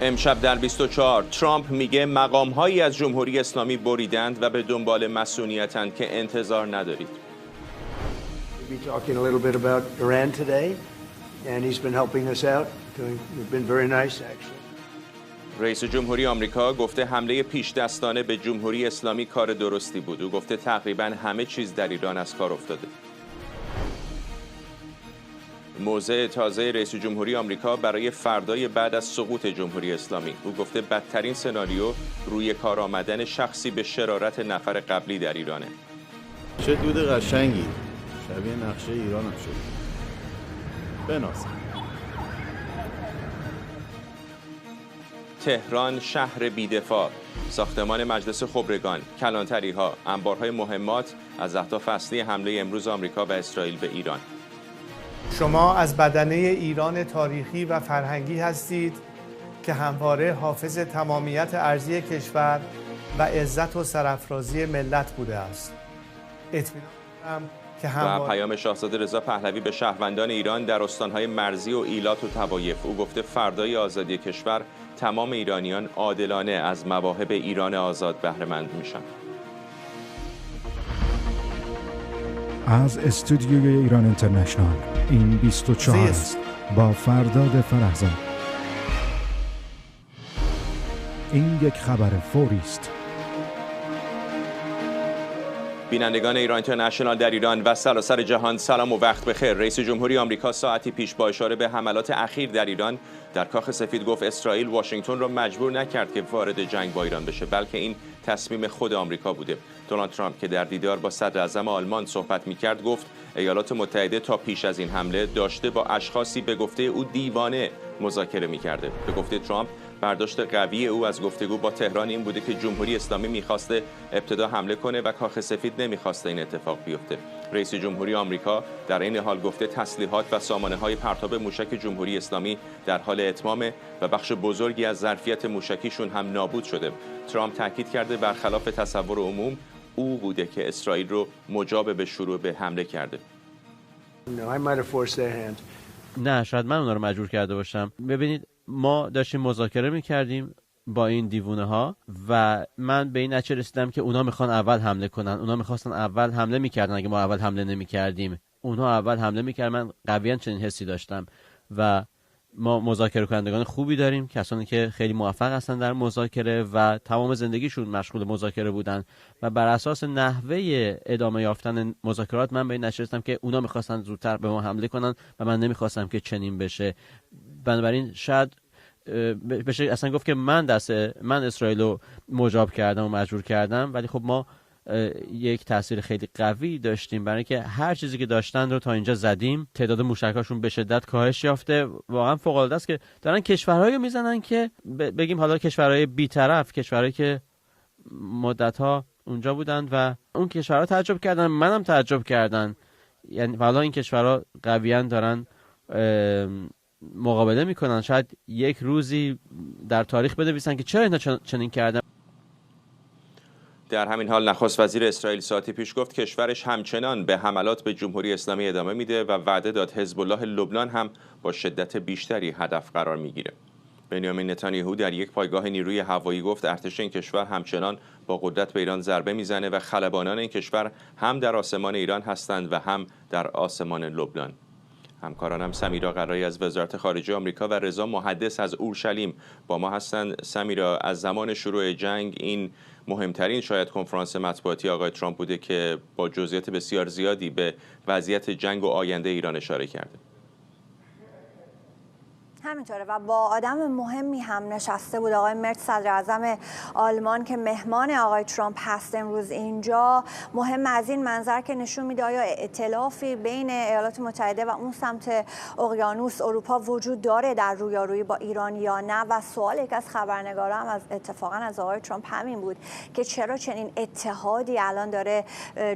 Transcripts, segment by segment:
امشب در 24 ترامپ میگه مقام‌هایی از جمهوری اسلامی بریدند و به دنبال مسئولیتند که انتظار ندارید. We'll be talking a little bit about Iran today, and he's been helping us out. It's been very nice actually. رئیس جمهوری آمریکا گفته حمله پیش دستانه به جمهوری اسلامی کار درستی بود. او گفته تقریباً همه چیز در ایران از کار افتاده. موضع تازه رئیس جمهوری آمریکا برای فردای بعد از سقوط جمهوری اسلامی. او گفته بدترین سناریو روی کار آمدن شخصی به شرارت نفر قبلی در ایرانه. چه دود قشنگی، شبیه نقشه ایران هم شد. بناز. تهران شهر بی‌دفاع، ساختمان مجلس خبرگان، کلانتری‌ها، انبارهای مهمات از اهداف اصلی حمله امروز آمریکا و اسرائیل به ایران. شما از بدنه ایران تاریخی و فرهنگی هستید که همواره حافظ تمامیت ارضی کشور و عزت و سرافرازی ملت بوده است. اطمینان دارم که و پیام شاهزاده رضا پهلوی به شهروندان ایران در استانهای مرزی و ایلات و طوایف. او گفته فردای آزادی کشور تمام ایرانیان عادلانه از مواهب ایران آزاد بهره مند میشن. از استودیوی ایران اینترنشنال این 24 است با فرداد فرهزاد. این یک خبر فوری است. بینندگان ایران اینترنشنال در ایران و سراسر جهان سلام و وقت بخیر. رئیس جمهوری آمریکا ساعتی پیش با اشاره به حملات اخیر در ایران در کاخ سفید گفت اسرائیل واشنگتن را مجبور نکرد که وارد جنگ با ایران بشه، بلکه این تصمیم خود آمریکا بوده. دونالد ترامپ که در دیدار با صدر اعظم آلمان صحبت می‌کرد گفت ایالات متحده تا پیش از این حمله داشته با اشخاصی به گفته او دیوانه مذاکره می‌کرده. به گفته ترامپ برداشت قوی او از گفتگو با تهران این بوده که جمهوری اسلامی می‌خواسته ابتدا حمله کنه و کاخ سفید نمی‌خواسته این اتفاق بیفته. رئیس جمهوری آمریکا در این حال گفته تسلیحات و سامانه‌های پرتاب موشک جمهوری اسلامی در حال اتمامه و بخش بزرگی از ظرفیت موشکیشون هم نابود شده. ترامپ تاکید کرده برخلاف تصور عموم او بوده که اسرائیل رو مجاب به شروع به حمله کرده. نه، شاید من اونا رو مجبور کرده باشم. ببینید ما داشتیم مذاکره می‌کردیم با این دیوونه ها و من به این نتیجه رسیدم که اونا میخوان اول حمله کنن. اونا میخواستن اول حمله میکردن. اگه ما اول حمله نمیکردیم اونها اول حمله میکردن. من قویاً چنین حسی داشتم و ما مذاکره کنندگان خوبی داریم، کسانی که خیلی موفق هستن در مذاکره و تمام زندگیشون مشغول مذاکره بودن و بر اساس نحوه ادامه یافتن مذاکرات من به این نتیجه رسیدم که اونا میخواستن زودتر به ما حمله کنن و من نمیخواستم که چنین بشه. بنابراین شاید بشه اصلا گفت که من اسرائیل رو مجاب کردم و مجبور کردم، ولی خب ما یک تاثیر خیلی قوی داشتیم برای اینکه هر چیزی که داشتن رو تا اینجا زدیم. تعداد موشک‌هاشون به شدت کاهش یافته. واقعا فوق‌العاده است که دارن کشورهایی رو میزنن که بگیم حالا کشورهای بی‌طرف، کشورهایی که مدت‌ها اونجا بودند و اون کشورها تعجب کردن، منم تعجب کردن. یعنی حالا این کشورها قویاً دارن مقابله میکنن. شاید یک روزی در تاریخ بنویسن که چرا اینا چنین کردن. در همین حال نخست وزیر اسرائیل ساعتی پیش گفت کشورش همچنان به حملات به جمهوری اسلامی ادامه میده و وعده داد حزب الله لبنان هم با شدت بیشتری هدف قرار میگیره. بنیامین نتانیاهو در یک پایگاه نیروی هوایی گفت ارتش این کشور همچنان با قدرت به ایران ضربه میزنه و خلبانان این کشور هم در آسمان ایران هستند و هم در آسمان لبنان. همکارانم سمیرا قرایی از وزارت خارجه آمریکا و رضا محدث از اورشلیم با ما هستند. سمیرا، از زمان شروع جنگ این مهمترین شاید کنفرانس مطبوعاتی آقای ترامپ بوده که با جزئیات بسیار زیادی به وضعیت جنگ و آینده ایران اشاره کرده. همینطوره و با آدم مهمی هم نشسته بود، آقای مرز صدر اعظم آلمان که مهمان آقای ترامپ هست امروز اینجا. مهم از این منظر که نشون میده آیا ائتلافی بین ایالات متحده و اون سمت اقیانوس اروپا وجود داره در رویارویی با ایران یا نه. و سوال یک از خبرنگارا هم اتفاقا از آقای ترامپ همین بود که چرا چنین اتحادی الان داره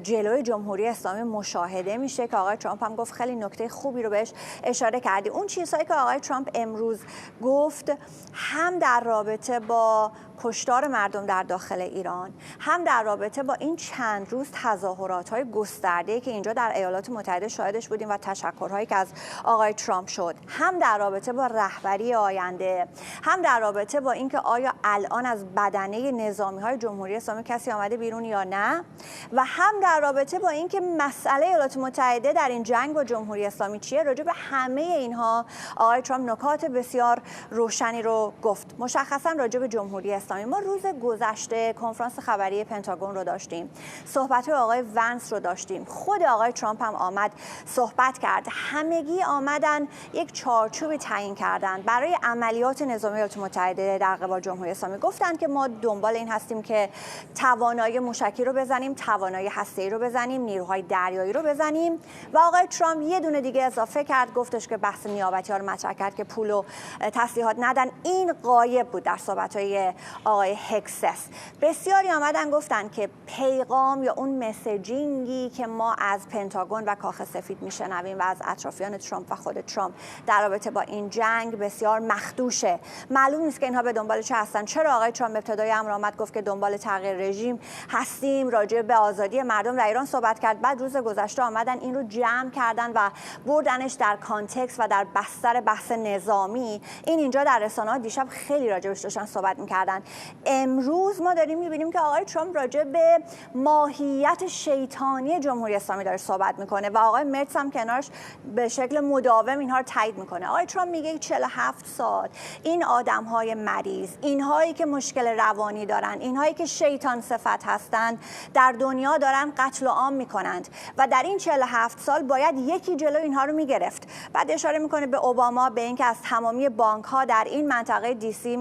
جلوی جمهوری اسلامی مشاهده میشه، که آقای ترامپ هم گفت خیلی نکته خوبی رو بهش اشاره کردی. اون چیزهایی که آقای ترامپ امروز گفت هم در رابطه با کشتار مردم در داخل ایران، هم در رابطه با این چند روز تظاهرات‌های گسترده‌ای که اینجا در ایالات متحده شاهدش بودیم و تشکرهایی که از آقای ترامپ شد، هم در رابطه با رهبری آینده، هم در رابطه با اینکه آیا الان از بدنه نظامی‌های جمهوری اسلامی کسی آمده بیرون یا نه، و هم در رابطه با اینکه مسئله ایالات متحده در این جنگ با جمهوری اسلامی چیه. راجع به همه اینها آقای ترامپ نکات بسیار روشنی رو گفت. مشخصا راجع به جمهوری اسلامی ما روز گذشته کنفرانس خبری پنتاگون رو داشتیم، صحبت آقای ونس رو داشتیم، خود آقای ترامپ هم آمد صحبت کرد. همگی آمدن یک چارچوبی تعیین کردن برای عملیات نظامی ایالات متحده در قبال جمهوری اسلامی. گفتن که ما دنبال این هستیم که توانایی موشکی رو بزنیم، توانایی هسته‌ای رو بزنیم، نیروهای دریایی رو بزنیم. و آقای ترامپ یه دونه دیگه اضافه کرد، گفتش که بحث نیابتی‌ها رو مطرح کرد که پول و تسلیحات ندن. این غایب بود در صحبت‌های آقای هکسس. بسیاری آمدن گفتن که پیغام یا اون مسیجینگی که ما از پنتاگون و کاخ سفید میشنویم و از اطرافیان ترامپ و خود ترامپ در رابطه با این جنگ بسیار مخدوشه. معلوم نیست که اینها به دنبال چه هستن. چرا آقای ترامپ ابتدای امر آمد گفت که دنبال تغییر رژیم هستیم، راجع به آزادی مردم در ایران صحبت کرد، بعد روز گذشته آمدن این رو جمع کردن و بردنش در کانتکست و در بستر بحث نظامی. این اینجا در رسانه‌ها دیشب خیلی راجعش داشتن صحبت می‌کردن. امروز ما داریم می‌بینیم که آقای ترامپ راجع به ماهیت شیطانی جمهوری اسلامی داره صحبت می‌کنه و آقای مرتز هم کنارش به شکل مداوم اینها رو تایید می‌کنه. آقای ترامپ میگه 47 سال این آدم‌های مریض، اینهایی که مشکل روانی دارن، اینهایی که شیطان صفت هستند، در دنیا دارن قتل عام می‌کنند و در این 47 سال باید یکی جلو اینها رو می‌گرفت. بعد اشاره می‌کنه به اوباما، به اینکه از تمامی بانک‌ها در این منطقه دی سی،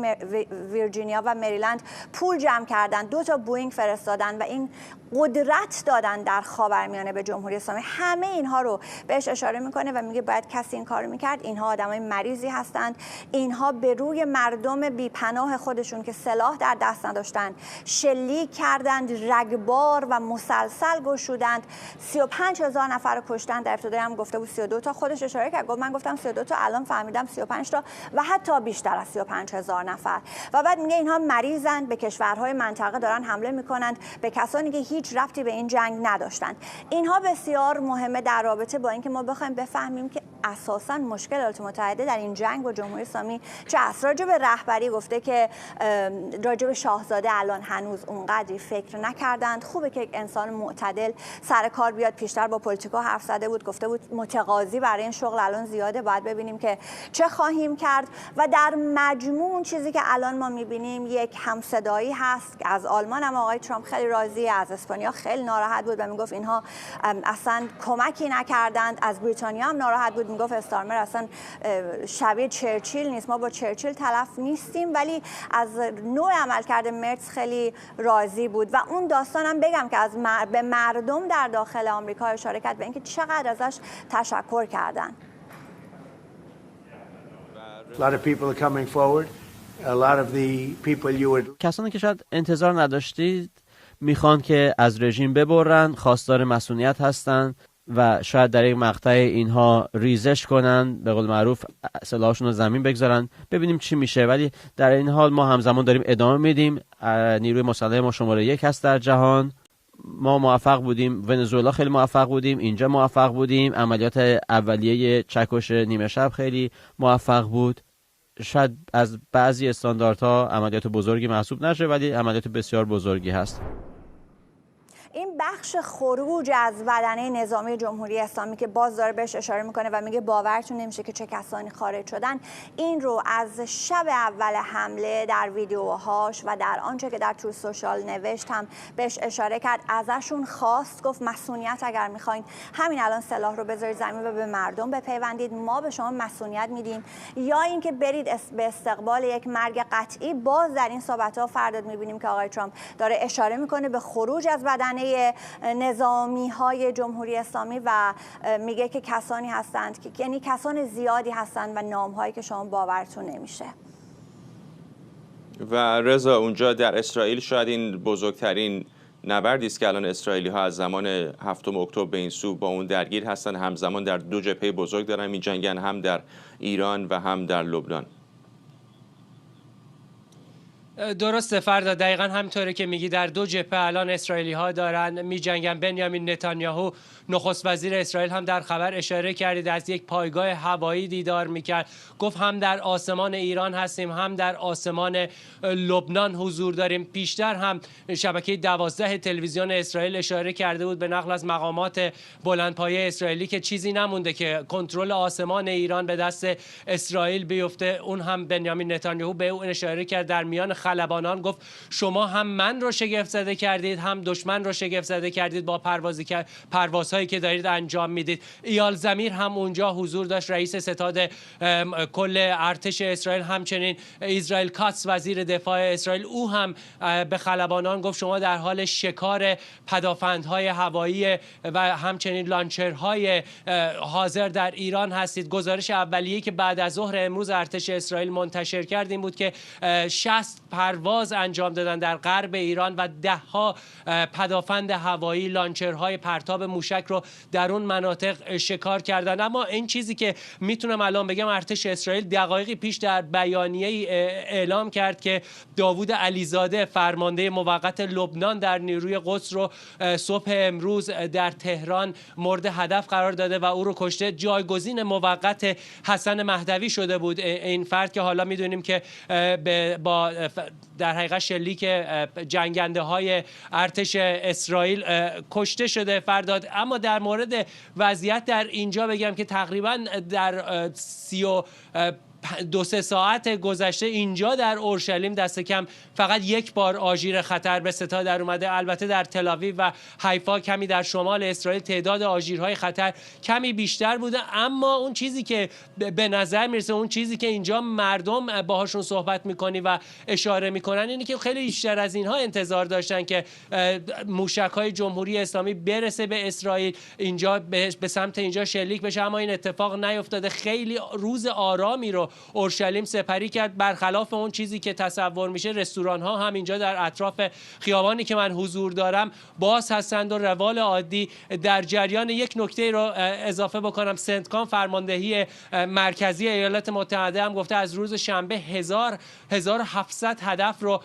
ویرجینیا و مریلند پول جمع کردن، 2 تا بوئینگ فرستادن و این قدرت دادن در خاورمیانه به جمهوری اسلامی. همه اینها رو بهش اشاره میکنه و میگه باید کسی این کارو میکرد. اینها آدمای مریضی هستند، اینها به روی مردم بیپناه خودشون که سلاح در دست نداشتن شلیک کردند، رگبار و مسلسل گشودند، 35,000 نفر رو کشتن. در ابتدا هم گفته بود 32 تا، خودش اشاره کرد، گفت من گفتم 32 تا، الان فهمیدم 35 تا و حتی بیشتر از 35,000 نفر. و بعد میگه اینها مریضند، به کشورهای منطقه دارن حمله میکنند، به کسانی که هیچ ربطی به این جنگ نداشتند. اینها بسیار مهمه در رابطه با اینکه ما بخوایم بفهمیم که اساساً مشکل ایالات متحده در این جنگ با جمهوری اسلامی چه است. راجع به رهبری گفته که راجع به شاهزاده الان هنوز اونقدری فکر نکردند. خوبه که یک انسان معتدل سر کار بیاد. پیشتر با پلیتیکا حرف زده بود، گفته بود متقاضی برای این شغل الان زیاده، باید ببینیم که چه خواهیم کرد. و در مجموع چیزی که الان ما می‌بینیم یک همصدایی هست. از آلمان هم آقای ترامپ خیلی راضیه، از اسپانیا خیلی ناراحت بود و میگفت اینها اصلا کمکی نکردند. از بریتانیا هم ناراحت بود، میگفت استارمر اصلا شبیه چرچیل نیست، ما با چرچیل تلف نیستیم. ولی از نوع عملکرد مرتز خیلی راضی بود. و اون داستانم بگم که به مردم در داخل آمریکا اشاره کرد به اینکه چقدر ازش تشکر کردن. A lot of people are coming forward. A lot of the people you would... کسانی که شاید انتظار نداشتید میخوان که از رژیم ببرن، خواستار مسئولیت هستن و شاید در یک مقطع اینها ریزش کنن، به قول معروف سلاحشون رو زمین بگذارن، ببینیم چی میشه. ولی در این حال ما همزمان داریم ادامه میدیم. نیروی مسلح ما شماره 1 هست در جهان. ما موفق بودیم، ونزوئلا خیلی موفق بودیم، اینجا موفق بودیم. عملیات اولیه چکش نیمه شب خیلی موفق بود. شاید از بعضی استانداردها عملیات بزرگی محسوب نشه، ولی عملیات بسیار بزرگی هست. این بخش خروج از بدنه نظامی جمهوری اسلامی که باز داره بهش اشاره میکنه و میگه باورتون نمیشه که چه کسانی خارج شدن، این رو از شب اول حمله در ویدیوهاش و در آنچه که در تروث سوشال نوشت هم بهش اشاره کرد. ازشون خواست، گفت مسئولیت اگر میخواین همین الان سلاح رو بذارید زمین و به مردم بپیوندید، ما به شما مسئولیت میدیم، یا اینکه برید به استقبال یک مرگ قطعی. باز در این صحبت‌ها فرداد میبینیم که آقای ترامپ داره اشاره میکنه به خروج از بدنه نظامی های جمهوری اسلامی و میگه که کسانی هستند که یعنی کسان زیادی هستند و نام هایی که شما باورتون نمیشه. و رضا اونجا در اسرائیل شاید این بزرگترین نبردی است که الان اسرائیلی ها از زمان 7 اکتبر به این سو با اون درگیر هستن، همزمان در 2 جبهه بزرگ دارن می‌جنگن، هم در ایران و هم در لبنان. درسته فردا، دقیقا همطوره که میگی. در دو جبهه الان اسرائیلی ها دارن میجنگن. بنیامین نتانیاهو نخست وزیر اسرائیل هم در خبر اشاره کردید از یک پایگاه هوایی دیدار میکرد، گفت هم در آسمان ایران هستیم هم در آسمان لبنان حضور داریم. پیشتر هم شبکه 12 تلویزیون اسرائیل اشاره کرده بود به نقل از مقامات بلندپایه اسرائیلی که چیزی نمونده که کنترل آسمان ایران به دست اسرائیل بیفته. اون هم بنیامین نتانیاهو به اون اشاره کرد، در میان خلبانان گفت شما هم من رو شگفت زده کردید هم دشمن رو شگفت زده کردید با پروازهایی که دارید انجام میدید. ایال زمیر هم اونجا حضور داشت، رئیس ستاد کل ارتش اسرائیل. همچنین اسرائیل کاتس وزیر دفاع اسرائیل، او هم به خلبانان گفت شما در حال شکار پدافندهای هوایی و همچنین لانچرهای حاضر در ایران هستید. گزارش اولیه‌ای که بعد از ظهر امروز ارتش اسرائیل منتشر کرد این بود که 60 پرواز انجام دادن در غرب ایران و 10 ها پدافند هوایی لانچرهای پرتاب موشک رو در اون مناطق شکار کردن. اما این چیزی که میتونم الان بگم، ارتش اسرائیل دقایقی پیش در بیانیه اعلام کرد که داوود علیزاده فرمانده موقت لبنان در نیروی قدس رو صبح امروز در تهران مورد هدف قرار داده و او رو کشته. جایگزین موقت حسن مهدوی شده بود این فرد که حالا میدونیم که با در حقیقت شلیک جنگنده های ارتش اسرائیل کشته شده فرداد. اما در مورد وضعیت در اینجا بگم که تقریبا در 32 ساعت گذشته اینجا در اورشلیم دست کم فقط یک بار آژیر خطر به ستا در اومده. البته در تل آویو و حیفا کمی در شمال اسرائیل تعداد آژیرهای خطر کمی بیشتر بوده. اما اون چیزی که به نظر میرسه، اون چیزی که اینجا مردم باهاشون صحبت میکنی و اشاره میکنن اینه که خیلی بیشتر از اینها انتظار داشتن که موشک‌های جمهوری اسلامی برسه به اسرائیل، اینجا به سمت اینجا شلیک بشه. اما این اتفاق نیفتاده. خیلی روز آرامی رو اورشلیم سپری کرد. برخلاف اون چیزی که تصور میشه، رستوران ها هم اینجا در اطراف خیابانی که من حضور دارم باز هستند و روال عادی در جریان. یک نکته رو اضافه بکنم، سنتکام فرماندهی مرکزی ایالات متحده هم گفته از روز شنبه 1700 هدف رو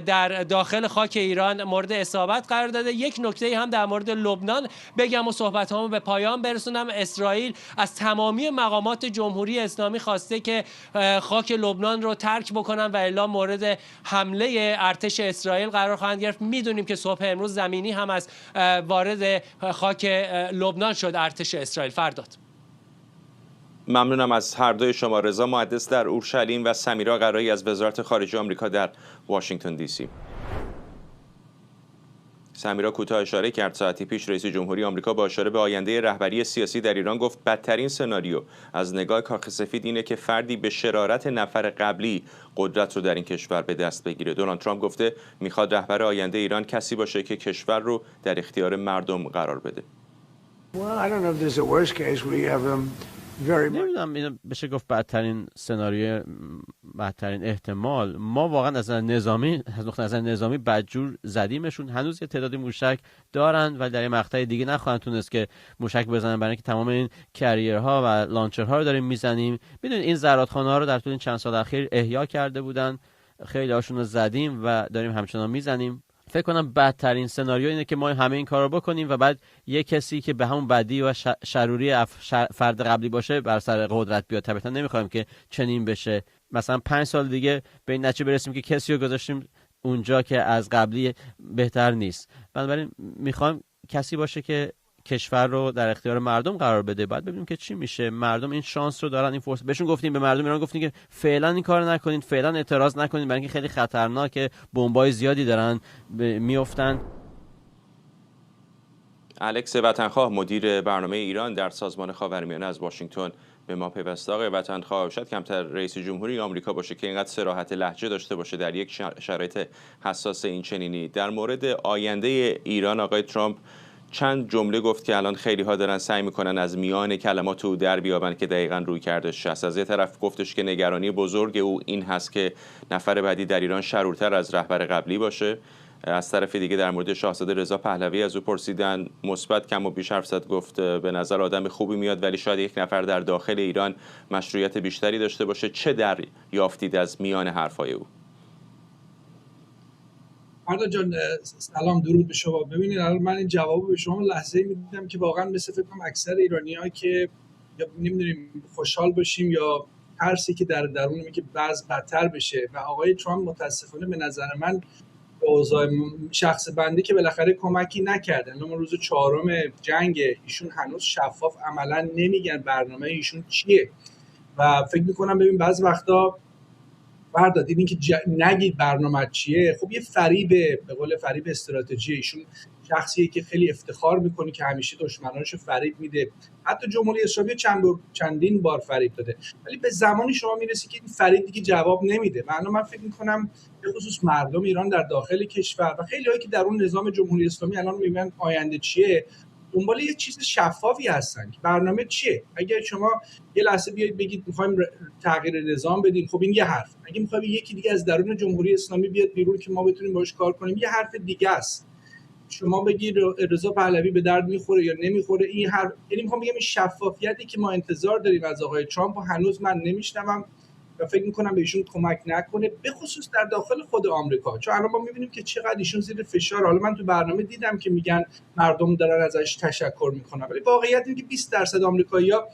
در داخل خاک ایران مورد اصابت قرار داده. یک نکته هم در مورد لبنان بگم و صحبتامو به پایان برسونم. اسرائیل از تمامی مقامات جمهوری اسلامی خواسته که خاک لبنان رو ترک بکنن و الا مورد حمله ارتش اسرائیل قرار خواهند گرفت. میدونیم که صبح امروز زمینی هم از وارد خاک لبنان شد ارتش اسرائیل. فرداد. ممنونم از هر دوی شما. رضا محدث در اورشلیم و سمیرا قرایی از وزارت خارجه آمریکا در واشنگتن دی سی. سمیرا کوتاه اشاره کرد ساعتی پیش رئیس جمهوری آمریکا با اشاره به آینده رهبری سیاسی در ایران گفت بدترین سناریو از نگاه کاخ سفید اینه که فردی به شرارت نفر قبلی قدرت رو در این کشور به دست بگیره. دونالد ترامپ گفته میخواد رهبر آینده ایران کسی باشه که کشور رو در اختیار مردم قرار بده. نمیدونم اینو بشه گفت بدترین سناریو، بدترین احتمال. ما واقعا از نقطه نظر نظامی بدجور زدیمشون. هنوز یه تعدادی موشک دارن و در یه مقطع دیگه نخواهند تونست که موشک بزنن، برای اینکه تمام این کریرها و لانچرها رو داریم میزنیم. میدونید این زرادخانه‌ها رو در طول این چند سال اخیر احیا کرده بودن، خیلی هاشون رو زدیم و داریم همچنان میزنیم. فکر کنم بدترین سناریو اینه که ما همه این کار رو بکنیم و بعد یه کسی که به همون بدی و شروری فرد قبلی باشه بر سر قدرت بیاد. طبعا نمیخوایم که چنین بشه. مثلا 5 سال دیگه به این نتیجه برسیم که کسی رو گذاشتیم اونجا که از قبلی بهتر نیست. بنابراین میخوایم کسی باشه که کشور رو در اختیار مردم قرار بده. بعد ببینیم که چی میشه. مردم این شانس رو دارن، این فرصت. بهشون گفتیم، به مردم ایران گفتیم که فعلا این کارو نکنید، فعلا اعتراض نکنید، برای اینکه خیلی خطرناکه، بمبای زیادی دارن میافتن. الکس وطنخواه مدیر برنامه ایران در سازمان خاورمیانه از واشنگتن به ما پیوسته. آقای وطنخواه، شاید کمتر رئیس جمهوری آمریکا باشه که اینقدر صراحت لهجه داشته باشه در یک شرایط حساس این چنینی. در مورد آینده ایران آقای ترامپ چند جمله گفت که الان خیلی ها دارن سعی میکنن از میان کلمات او در بیابن که دقیقاً روی کردش هست. از یه طرف گفتش که نگرانی بزرگ او این هست که نفر بعدی در ایران شرورتر از رهبر قبلی باشه. از طرف دیگه در مورد شاهزاده رضا پهلوی از او پرسیدن، مثبت کم و بیش حرف زد، گفت به نظر آدم خوبی میاد ولی شاید یک نفر در داخل ایران مشروعیت بیشتری داشته باشه. چه در یافتید از میان حرفای او؟ فردا جان سلام، درود به شما. ببینید الان من این جوابو به شما لحظه‌ای میدم که واقعا مثل فکر کنم اکثر ایرانی‌ها که یا نمی‌دونیم خوشحال باشیم یا ترسی که در درونمون که وضع بدتر بشه. و آقای ترامپ متاسفانه به نظر من به اوضاع شخص بندی که بالاخره کمکی نکردن. ما روز 4 جنگ ایشون هنوز شفاف عملا نمیگن برنامه ایشون چیه و فکر می‌کنم ببین بعضی وقتا فردا دیدین که نگید برنامه چیه. خب یه فریب، به قول فریب استراتژی. ایشون شخصیه که خیلی افتخار میکنه که همیشه دشمنانش فریب میده، حتی جمهوری اسلامی چندین بار فریب داده، ولی به زمانی شما میرسی که این فریب دیگه جواب نمیده. من فکر میکنم به خصوص مردم ایران در داخل کشور و خیلی هایی که در اون نظام جمهوری اسلامی الان میگن آینده چیه، دنبال یه چیز شفافی هستن که برنامه چیه. اگر شما یه لحظه بیاید بگید می‌خوایم تغییر نظام بدیم، خب این یه حرف. اگه می‌خوایم یکی دیگه از درون جمهوری اسلامی بیاد بیرون که ما بتونیم باهاش کار کنیم، یه حرف دیگه است. شما بگید رضا پهلوی به درد می‌خوره یا نمی‌خوره، این حرف، یعنی می‌خوام بگم این شفافیتی که ما انتظار داریم از آقای ترامپ هنوز من نمی‌شنوم و فکر می‌کنم بهشون کمک نکنه، به خصوص در داخل خود آمریکا. چون الان ما می‌بینیم که چقدر ایشون زیر فشار. حالا من تو برنامه دیدم که میگن مردم دارن ازش تشکر می‌کنن، ولی واقعیت اینه که 20% آمریکایی‌ها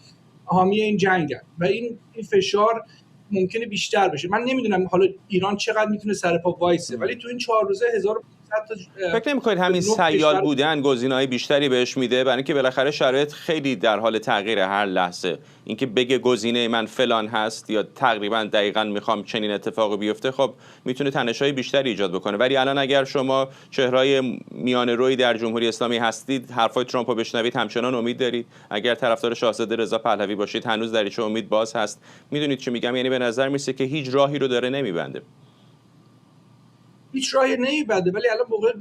حامی این جنگن و این فشار ممکنه بیشتر بشه. من نمیدونم حالا ایران چقدر میتونه سر پا وایسه، ولی تو این 4 روزه 1500 تا فکر نمی‌کنید همین سیال بودن گزینه‌های بیشتری بهش میده؟ برای اینکه بالاخره شرایط خیلی در حال تغییر هر لحظه. اینکه بگه گزینه من فلان هست یا تقریبا دقیقاً میخوام چنین اتفاقی بیفته، خب میتونه تنش‌های بیشتری ایجاد بکنه. ولی الان اگر شما چهره‌های میانه روی در جمهوری اسلامی هستید، حرفای ترامپو بشنوید، همچنان امید دارید؟ اگر طرفدار شاهزاده رضا پهلوی باشید، هنوز دریچه امید باز هست. میدونید چی میگم؟ یعنی به نظر میسه که هیچ راهی رو داره نمیبنده. هیچ راهی نمیبنده، ولی الان موقع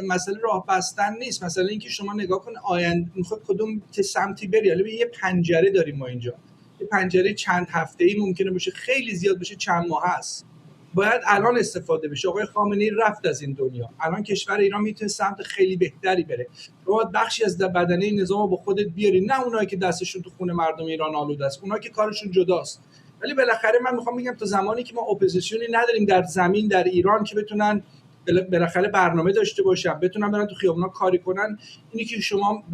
مسئله راه بستن نیست. مثلا اینکه شما نگاه کن آینده میخواد کدوم سمتی بری. حالا یه پنجره داریم ما اینجا، یه پنجره چند هفته‌ای ممکنه باشه، خیلی زیاد باشه چند ماه است. باید الان استفاده بشه. آقای خامنه‌ای رفت از این دنیا، الان کشور ایران میتونه سمت خیلی بهتری بره. باید بخشی از بدنه نظام رو با خودت بیاری، نه اونایی که دستشون تو خون مردم ایران آلوده است، اونایی که کارشون جداست. ولی بالاخره من میخوام بگم تا زمانی که ما اپوزیسیونی نداریم در زمین در ایران که بتونن بالاخره برنامه داشته باشن، بتونن برن تو خیابونا کاری کنن، اینی که شما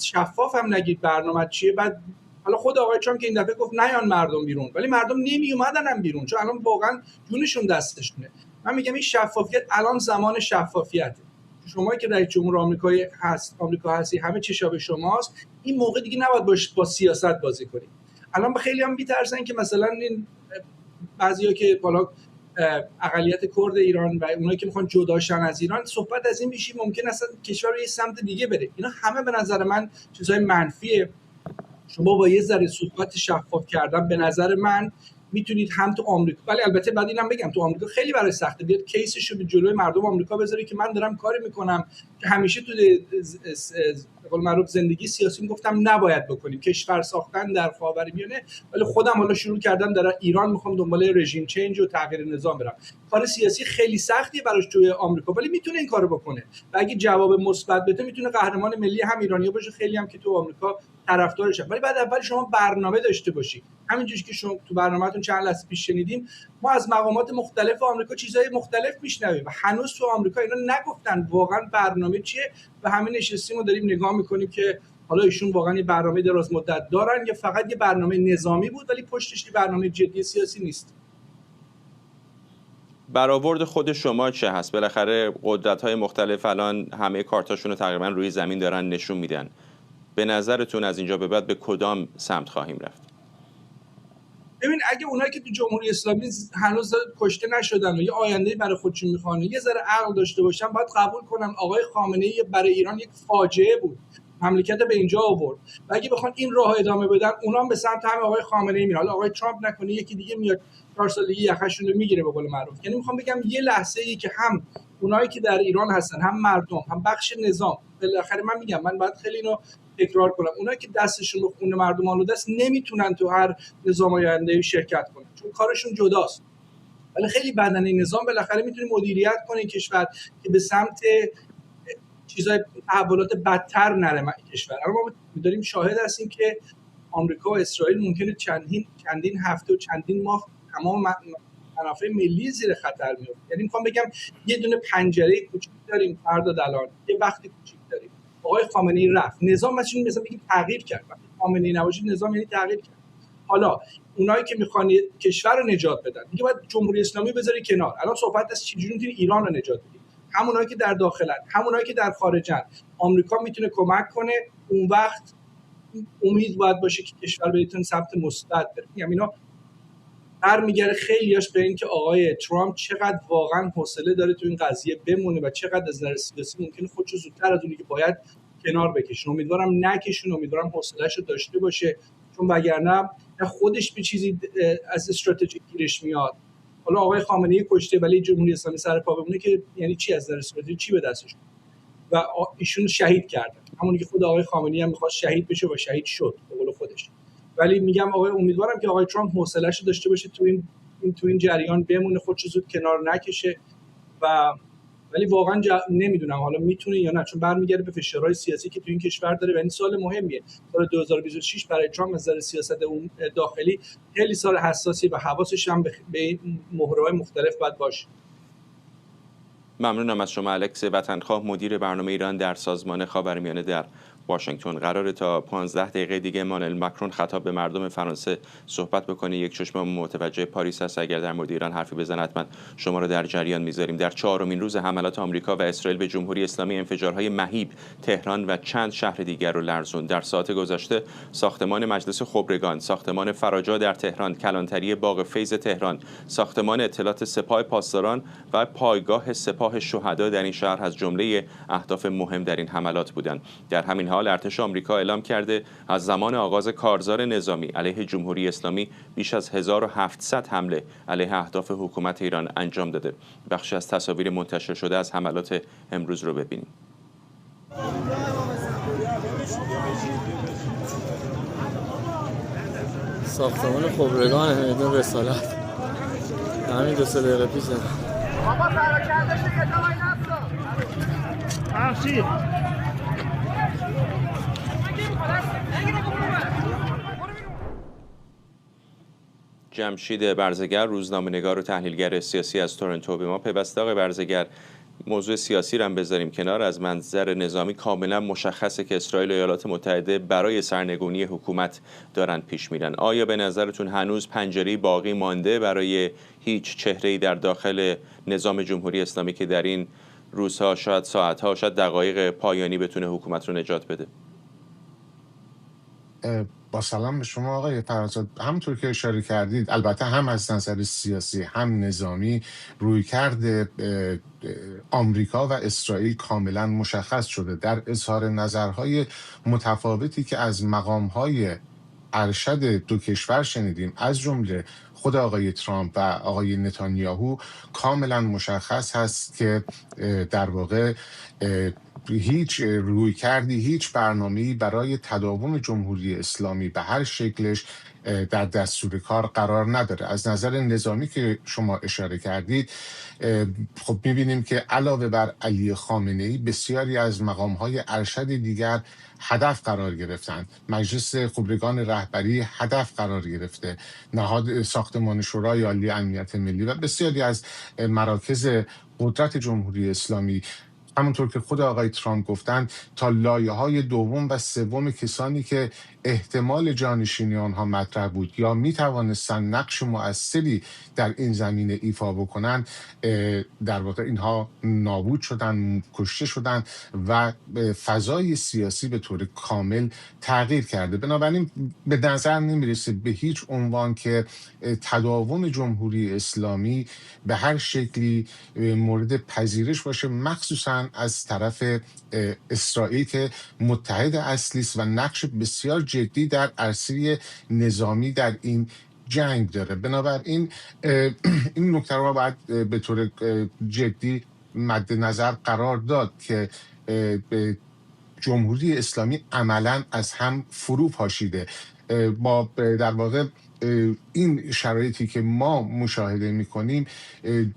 شفاف هم نگید برنامه چیه. بعد حالا خود آقای ترامپ که این دفعه گفت نیان مردم بیرون، ولی مردم نمی اومدن هم بیرون، چون الان واقعا جونشون دستشونه. من میگم این شفافیت الان زمان شفافیته. شما که رئیس جمهور آمریکا هستی، همه چیزا به شماست. این موقع دیگه نباید با سیاست بازی کنید. الان خیلی هم میترسن که مثلا این بعضیا که حالا اقلیت کرد ایران و اونایی که میخوان جداشن از ایران، صحبت از این میشه ممکن است کشور رو یه سمت دیگه بره. اینا همه به نظر من چیزای منفیه. شما با یه ذره صحبت شفاف کردن به نظر من میتونید هم تو آمریکا، ولی البته بعد اینم بگم تو آمریکا خیلی برای سخته بیاد کیسشو به جلوی مردم آمریکا بذاره که من دارم کاری میکنم که همیشه تو به قول معروف زندگی سیاسی میگفتم نباید بکنیم، کشور ساختن در خاورمیانه، ولی خودم حالا شروع کردم در ایران میخوام دنبال رژیم چنج و تغییر نظام برم. کار سیاسی خیلی سختیه براش توی آمریکا، ولی میتونه این کارو بکنه و اگه جواب مثبت بده میتونه قهرمان ملی هم ایرانیا باشه، خیلی هم که تو آمریکا طرفدارشن. ولی بعد اول شما برنامه داشته باشی. همینجوری که شما تو برنامه‌تون چند لحظه پیش شنیدیم، ما از مقامات مختلف آمریکا چیزهای مختلف میشنویم و هنوز تو آمریکا اینا نگفتن واقعا برنامه چیه و همه نشستیم و داریم نگاه میکنیم که حالا ایشون واقعا یه برنامه دراز مدت دارن یا فقط یه برنامه نظامی بود ولی پشتش یه برنامه جدی سیاسی نیست. برآورد خود شما چه هست؟ بالاخره قدرت‌های مختلف الان همه کارتاشون رو تقریبا روی زمین دارن نشون میدن. به نظرتون از اینجا به بعد به کدام سمت خواهیم رفت؟ ببین اگه اونایی که تو جمهوری اسلامی هنوز کشته نشدن و یه آینده‌ای برای خودشون می‌خوان، یه ذره عقل داشته باشن، باید قبول کنن آقای خامنه‌ای برای ایران یک فاجعه بود. مملکت به اینجا آورد. و اگه بخوان این راه ادامه بدن، اونا هم به سمت همین آقای خامنه‌ای میرن. حالا آقای ترامپ نکنه یکی دیگه میاد 4 سالگی یخشون رو میگیره به قول معروف. یعنی میخوام بگم یه لحظه‌ای که هم اونایی که در ایران هستن، هم مردم، هم بخش نظام، بالاخره من میگم من باید خیلی اینو تکرار کنم، اونایی که دستشون رو خون مردم آلوده است نمیتونن تو هر نظام آینده‌ای شرکت کنن چون کارشون جداست. ولی خیلی بدنه نظام بالاخره میتونه مدیریت کنه کشور که به سمت چیزای تحولات بدتر نره کشور. اما ما داریم شاهد هستیم که آمریکا و اسرائیل ممکنه چندین هفته و چندین ماه تمام منافع ملی زیر خطر میفته. یعنی میخوام بگم یه دونه پنجره کوچیک داریم فردا الان، یه وقتی کوچیک داریم. آقای خامنه‌ای رفت، نظام مثلا بگیم تغییر کرد. وقتی خامنه‌ای نباشه نظام یعنی تغییر کرد. حالا اونایی که میخوان کشور رو نجات بدن دیگه باید جمهوری اسلامی بذاری کنار. الان صحبت از چجوری میتونی ایران رو نجات بدی. همونایی که در داخلن، همونایی که در خارجن، آمریکا میتونه کمک کنه. اون وقت امید باید باشه که کشور بتونه سمت مثبت بره. یعنی اینا برمیگره خیلیاش به این که آقای ترامپ چقدر واقعا حوصله داره تو این قضیه بمونه و چقدر از نظر سیاسی ممکنه خودشو زودتر از اونی که باید کنار بکشونه. امیدوارم نکشونه، امیدوارم حوصله‌شو داشته باشه، چون وگرنه خودش به چیزی از استراتژی گیرش میاد. حالا آقای خامنه‌ای کشته ولی جمهوری اسلامی سر پا بمونه که یعنی چی از نظر استراتژی چی به دستش و ایشون شهید کردن، همونی که خود آقای خامنه‌ای هم می‌خواست شهید بشه و شهید شد به قول خودش. ولی میگم آقای امیدوارم که آقای ترامپ حوصله‌شو داشته باشه تو این جریان بمونه، خودشو زود کنار نکشه و ولی واقعا نمیدونم حالا میتونه یا نه، چون برمیگرده به فشارهای سیاسی که تو این کشور داره و این سال مهمیه. سال 2026 برای ترامپ از نظر سیاست اون داخلی خیلی سال حساسی و حواسش هم به مهره‌های مختلف باید باشه. ممنونم از شما الکس وطنخواه، مدیر برنامه ایران در سازمان خاورمیانه در واشنگتن. قراره تا 15 دقیقه دیگه مانوئل ماکرون خطاب به مردم فرانسه صحبت بکنه. یک چشم متوجه پاریس هست، اگر در مورد ایران حرفی بزنه حتما شما رو در جریان میذاریم. در 4مین روز حملات آمریکا و اسرائیل به جمهوری اسلامی انفجارهای مهیب تهران و چند شهر دیگر رو لرزون. در ساعت گذشته ساختمان مجلس خبرگان، ساختمان فراجا در تهران، کلانتری باغ فیض تهران، ساختمان اطلاعات سپاه پاسداران و پایگاه سپاه شهدا در این شهر از جمله اهداف مهم در این حملات بودند. در همین حال ارتش آمریکا اعلام کرده از زمان آغاز کارزار نظامی علیه جمهوری اسلامی بیش از 1700 حمله علیه اهداف حکومت ایران انجام داده. بخشی از تصاویر منتشر شده از حملات امروز رو ببینیم. ساختمان خبرگان میدان رسالت همین 2-3 دقیقه پیش بابا پراکنده شده کتابای نفسو جمشید برزگر، روزنامه‌نگار و تحلیلگر سیاسی از تورنتو به ما پیوسته. آقای برزگر، موضوع سیاسی رو هم بذاریم کنار. از منظر نظامی کاملا مشخصه که اسرائیل و ایالات متحده برای سرنگونی حکومت دارن پیش میرن. آیا به نظرتون هنوز پنجره‌ای باقی مانده برای هیچ چهره‌ای در داخل نظام جمهوری اسلامی که در این روزها، شاید ساعتها، شاید دقایق پایانی بتونه حکومت رو نجات بده؟ با سلام به شما آقای فرزاد. همونطور که اشاره کردید البته هم از نظر سیاسی هم نظامی رویکرد آمریکا و اسرائیل کاملا مشخص شده در اظهار نظرهای متفاوتی که از مقامهای ارشد دو کشور شنیدیم، از جمله خود آقای ترامپ و آقای نتانیاهو. کاملا مشخص هست که در واقع هیچ رویکردی، هیچ برنامه‌ای برای تداوم جمهوری اسلامی به هر شکلش در دستور کار قرار نداره. از نظر نظامی که شما اشاره کردید، خب می‌بینیم که علاوه بر علی خامنه‌ای بسیاری از مقام‌های ارشد دیگر هدف قرار گرفتند. مجلس خبرگان رهبری هدف قرار گرفته، نهاد ساختمان شورای عالی امنیت ملی و بسیاری از مراکز قدرت جمهوری اسلامی. همونطور که خود آقای ترامپ گفتند تا لایه‌های دوم و سوم کسانی که احتمال جانشینی آنها مطرح بود یا میتوانستند نقش مؤثری در این زمینه ایفا بکنند، در واقع اینها نابود شدند، کشته شدند و فضای سیاسی به طور کامل تغییر کرده. بنابراین به نظر نمیرسه به هیچ عنوان که تداوم جمهوری اسلامی به هر شکلی مورد پذیرش باشه، مخصوصا از طرف اسرائیل که متحد اصلی است و نقش بسیار جدی در عرصه نظامی در این جنگ داره. بنابراین این نکته رو باید به طور جدی مد نظر قرار داد که جمهوری اسلامی عملاً از هم فرو پاشیده. با در واقع این شرایطی که ما مشاهده میکنیم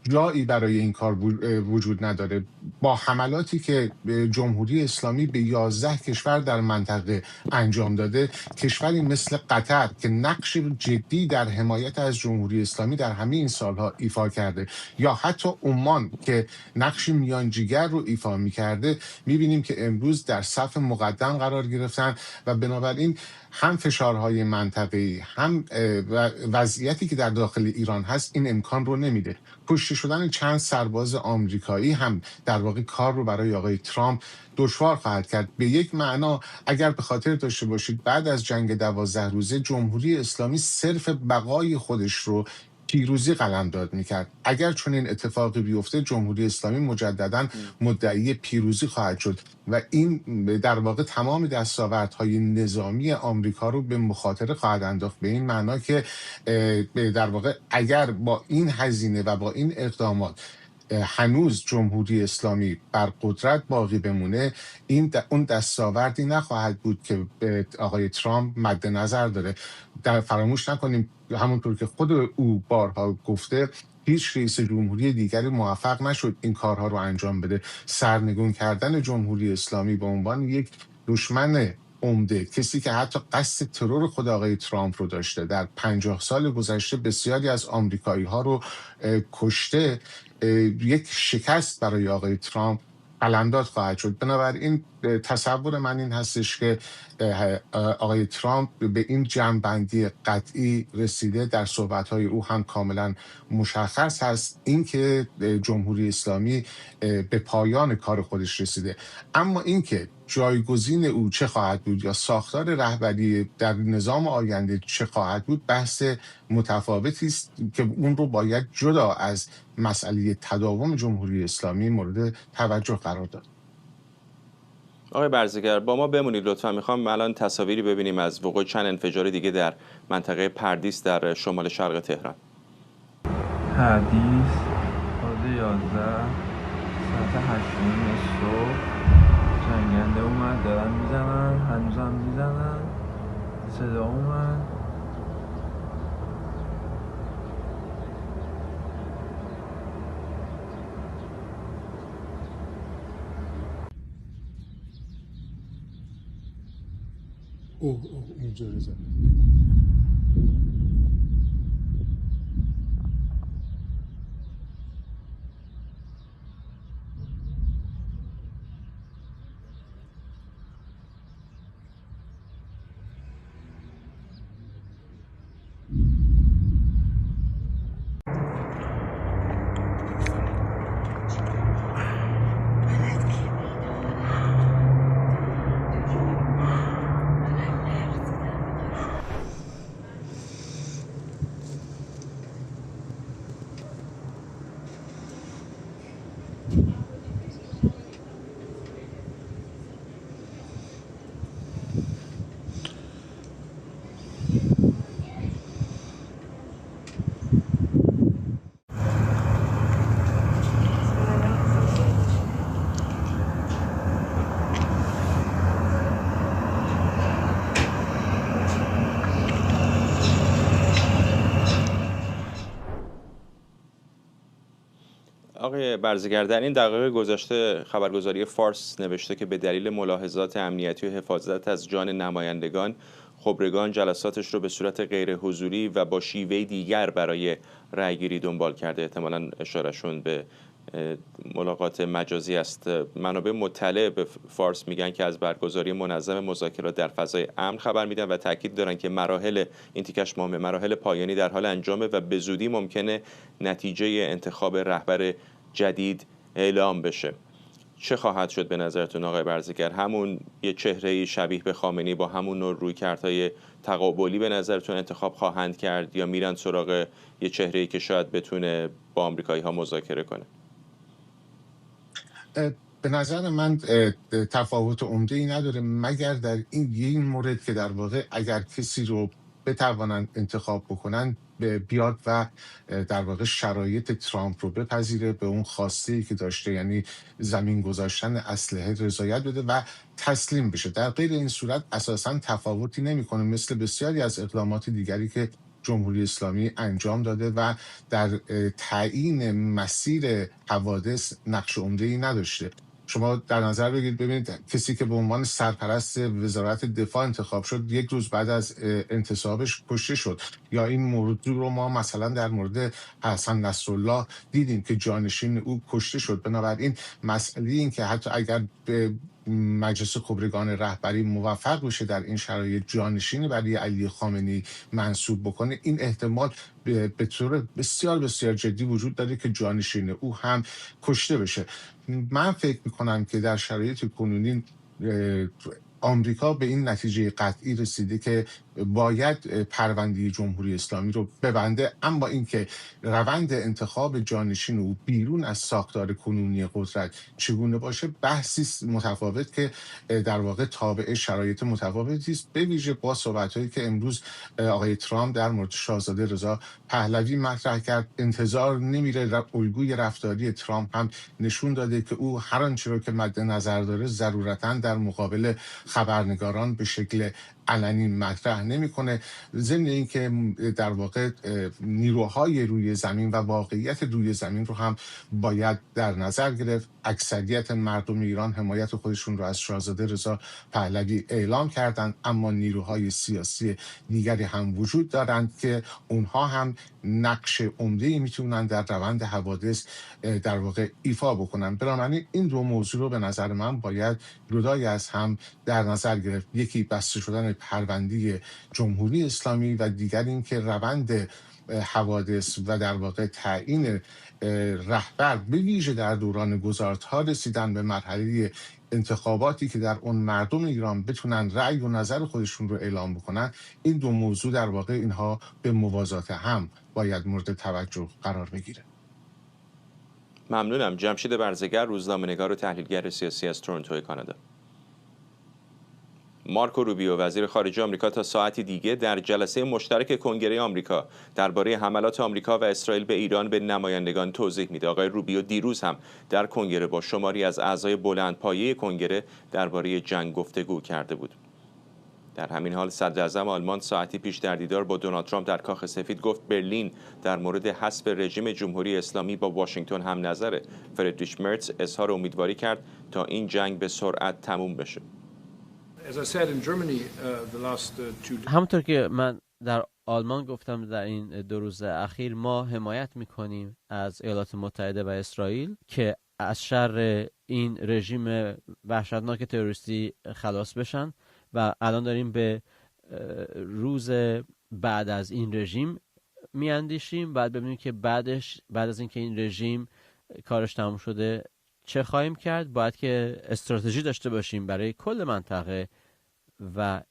جایی برای این کار وجود نداره. با حملاتی که جمهوری اسلامی به 11 کشور در منطقه انجام داده، کشوری مثل قطر که نقش جدی در حمایت از جمهوری اسلامی در همه این سالها ایفا کرده، یا حتی عمان که نقش میانجیگر رو ایفا میکرده، میبینیم که امروز در صف مقدم قرار گرفتن و بنابراین هم فشارهای منطقه‌ای هم وضعیتی که در داخل ایران هست این امکان رو نمیده. کشته شدن چند سرباز آمریکایی هم در واقع کار رو برای آقای ترامپ دشوار خواهد کرد. به یک معنا اگر به خاطر داشته باشید بعد از جنگ 12 روزه جمهوری اسلامی صرف بقای خودش رو پیروزی قلمداد میکرد. اگر چون این اتفاقی بیفته جمهوری اسلامی مجددا مدعی پیروزی خواهد شد و این در واقع تمام دستاوردهای نظامی آمریکا رو به مخاطره خواهد انداخت، به این معنا که در واقع اگر با این هزینه و با این اقدامات هنوز جمهوری اسلامی بر قدرت باقی بمونه، اون دستاوردی نخواهد بود که آقای ترامپ مد نظر داره. در فراموش نکنیم همونطور که خود او بارها گفته هیچ رئیس جمهوری دیگری موفق نشد این کارها رو انجام بده. سرنگون کردن جمهوری اسلامی به عنوان یک دشمن عمده، کسی که حتی قصد ترور خود آقای ترامپ رو داشته، در 50 سال گذشته بسیاری از آمریکایی ها رو کشته، یک شکست برای آقای ترامپ قلمداد خواهد شد. بنابراین تصور من این هستش که آقای ترامپ به این جمع‌بندی قطعی رسیده. در صحبت‌های او هم کاملا مشخص هست اینکه جمهوری اسلامی به پایان کار خودش رسیده. اما اینکه جایگزین او چه خواهد بود یا ساختار رهبری در نظام آینده چه خواهد بود بحث متفاوتی است که اون رو باید جدا از مسئله تداوم جمهوری اسلامی مورد توجه قرار داد. آقای برزگر با ما بمونید لطفا. میخوام الان تصاویری ببینیم از وقوع چند انفجار دیگه در منطقه پردیس در شمال شرق تهران. پردیس بازه 11 ساعت 8 صبح جنگنده اومد، دارن میزنن، هنوزم میزنن، صدا اومد. اینجوری زد. آقای برزگر در این دقایق گذشته خبرگزاری فارس نوشته که به دلیل ملاحظات امنیتی و حفاظت از جان نمایندگان، خبرگان جلساتش رو به صورت غیر حضوری و با شیوه دیگر برای رأیگیری دنبال کرده. احتمالاً اشارهشون به ملاقات مجازی است. منابع مطلع به فارس میگن که از برگزاری منظم مذاکرات در فضای امن خبر میدن و تاکید دارن که مراحل این تیکش مهمه، مراحل پایانی در حال انجامه و به زودی ممکنه نتیجه انتخاب رهبر جدید اعلام بشه. چه خواهد شد به نظرتون آقای برزگر؟ همون یه چهره‌ای شبیه به خامنه‌ای با همون نوع رویکردهای تقابلی به نظرتون انتخاب خواهند کرد یا میرن سراغ یه چهره‌ای که شاید بتونه با آمریکایی‌ها مذاکره کنه؟ به نظر من تفاوت عمده‌ای نداره مگر در این مورد که در واقع اگر کسی رو بتوانند انتخاب بکنن بیاد و در واقع شرایط ترامپ رو بپذیره، به اون خواسته‌ای که داشته یعنی زمین گذاشتن اسلحه رضایت بده و تسلیم بشه. در غیر این صورت اساساً تفاوتی نمی‌کنه، مثل بسیاری از اقدامات دیگری که جمهوری اسلامی انجام داده و در تعیین مسیر حوادث نقش عمده‌ای نداشته. شما در نظر ببینید کسی که به عنوان سرپرست وزارت دفاع انتخاب شد 1 روز بعد از انتصابش کشته شد، یا این موضوع رو ما مثلا در مورد حسن نصرالله دیدیم که جانشین او کشته شد. بنابراین مسئله این که حتی اگر به مجلس خبرگان رهبری موفق بشه در این شرایط جانشین برای علی خامنه‌ای منصوب بکنه، این احتمال به طور بسیار بسیار جدی وجود داره که جانشین او هم کشته بشه. من فکر میکنم که در شرایط کنونی آمریکا به این نتیجه قطعی رسیده که باید پرونده جمهوری اسلامی رو ببنده، اما اینکه روند انتخاب جانشین او بیرون از ساختار کنونی قدرت چگونه باشه بحثی متفاوت که در واقع تابع شرایط متفاوتی است، به ویژه با صحبت‌هایی که امروز آقای ترامپ در مورد شاهزاده رضا پهلوی مطرح کرد. انتظار نمیره، الگوی رفتاری ترامپ هم نشون داده که او هر آنچه رو که مد نظر داره ضرورتاً در مقابل خبرنگاران به شکل علنی مطرح نمیکنه. ضمن اینکه در واقع نیروهای روی زمین و واقعیت روی زمین رو هم باید در نظر گرفت. اکثریت مردم ایران حمایت خودشون رو از شاهزاده رضا پهلوی اعلام کردند، اما نیروهای سیاسی دیگری هم وجود دارند که اونها هم نقش عمده‌ای میتونن در روند حوادث در واقع ایفا بکنن. بنابراین این دو موضوع رو به نظر من باید جدای از هم در نظر گرفت. یکی بسته شدن پرونده جمهوری اسلامی و دیگر این که روند حوادث و در واقع تعیین رهبر به ویژه در دوران گذارت‌ها رسیدن به مرحله انتخاباتی که در اون مردم ایران بتونن رأی و نظر خودشون رو اعلام بکنن. این دو موضوع در واقع اینها به موازات هم باید مورد توجه قرار بگیره. ممنونم. جمشید برزگر، روزنامه‌نگار و تحلیلگر سیاسی از تورنتو کانادا. مارکو روبیو وزیر خارجه آمریکا تا ساعتی دیگه در جلسه مشترک کنگره آمریکا درباره حملات آمریکا و اسرائیل به ایران به نمایندگان توضیح میده. آقای روبیو دیروز هم در کنگره با شماری از اعضای بلندپایه کنگره درباره جنگ گفتگو کرده بود. در همین حال صدر اعظم آلمان ساعتی پیش در دیدار با دونالد ترامپ در کاخ سفید گفت برلین در مورد حذف رژیم جمهوری اسلامی با واشنگتن هم نظره. فریدریش مرتز اظهار امیدواری کرد تا این جنگ به سرعت تموم بشه. همونطور که من در آلمان گفتم، در این 2 روز اخیر ما حمایت میکنیم از ایالات متحده و اسرائیل که از شر این رژیم وحشتناک تروریستی خلاص بشن و الان داریم به روز بعد از این رژیم میاندیشیم. بعد ببینیم که بعد از اینکه این رژیم کارش تمام شده چه خواهیم کرد. باید که استراتژی داشته باشیم برای کل منطقه و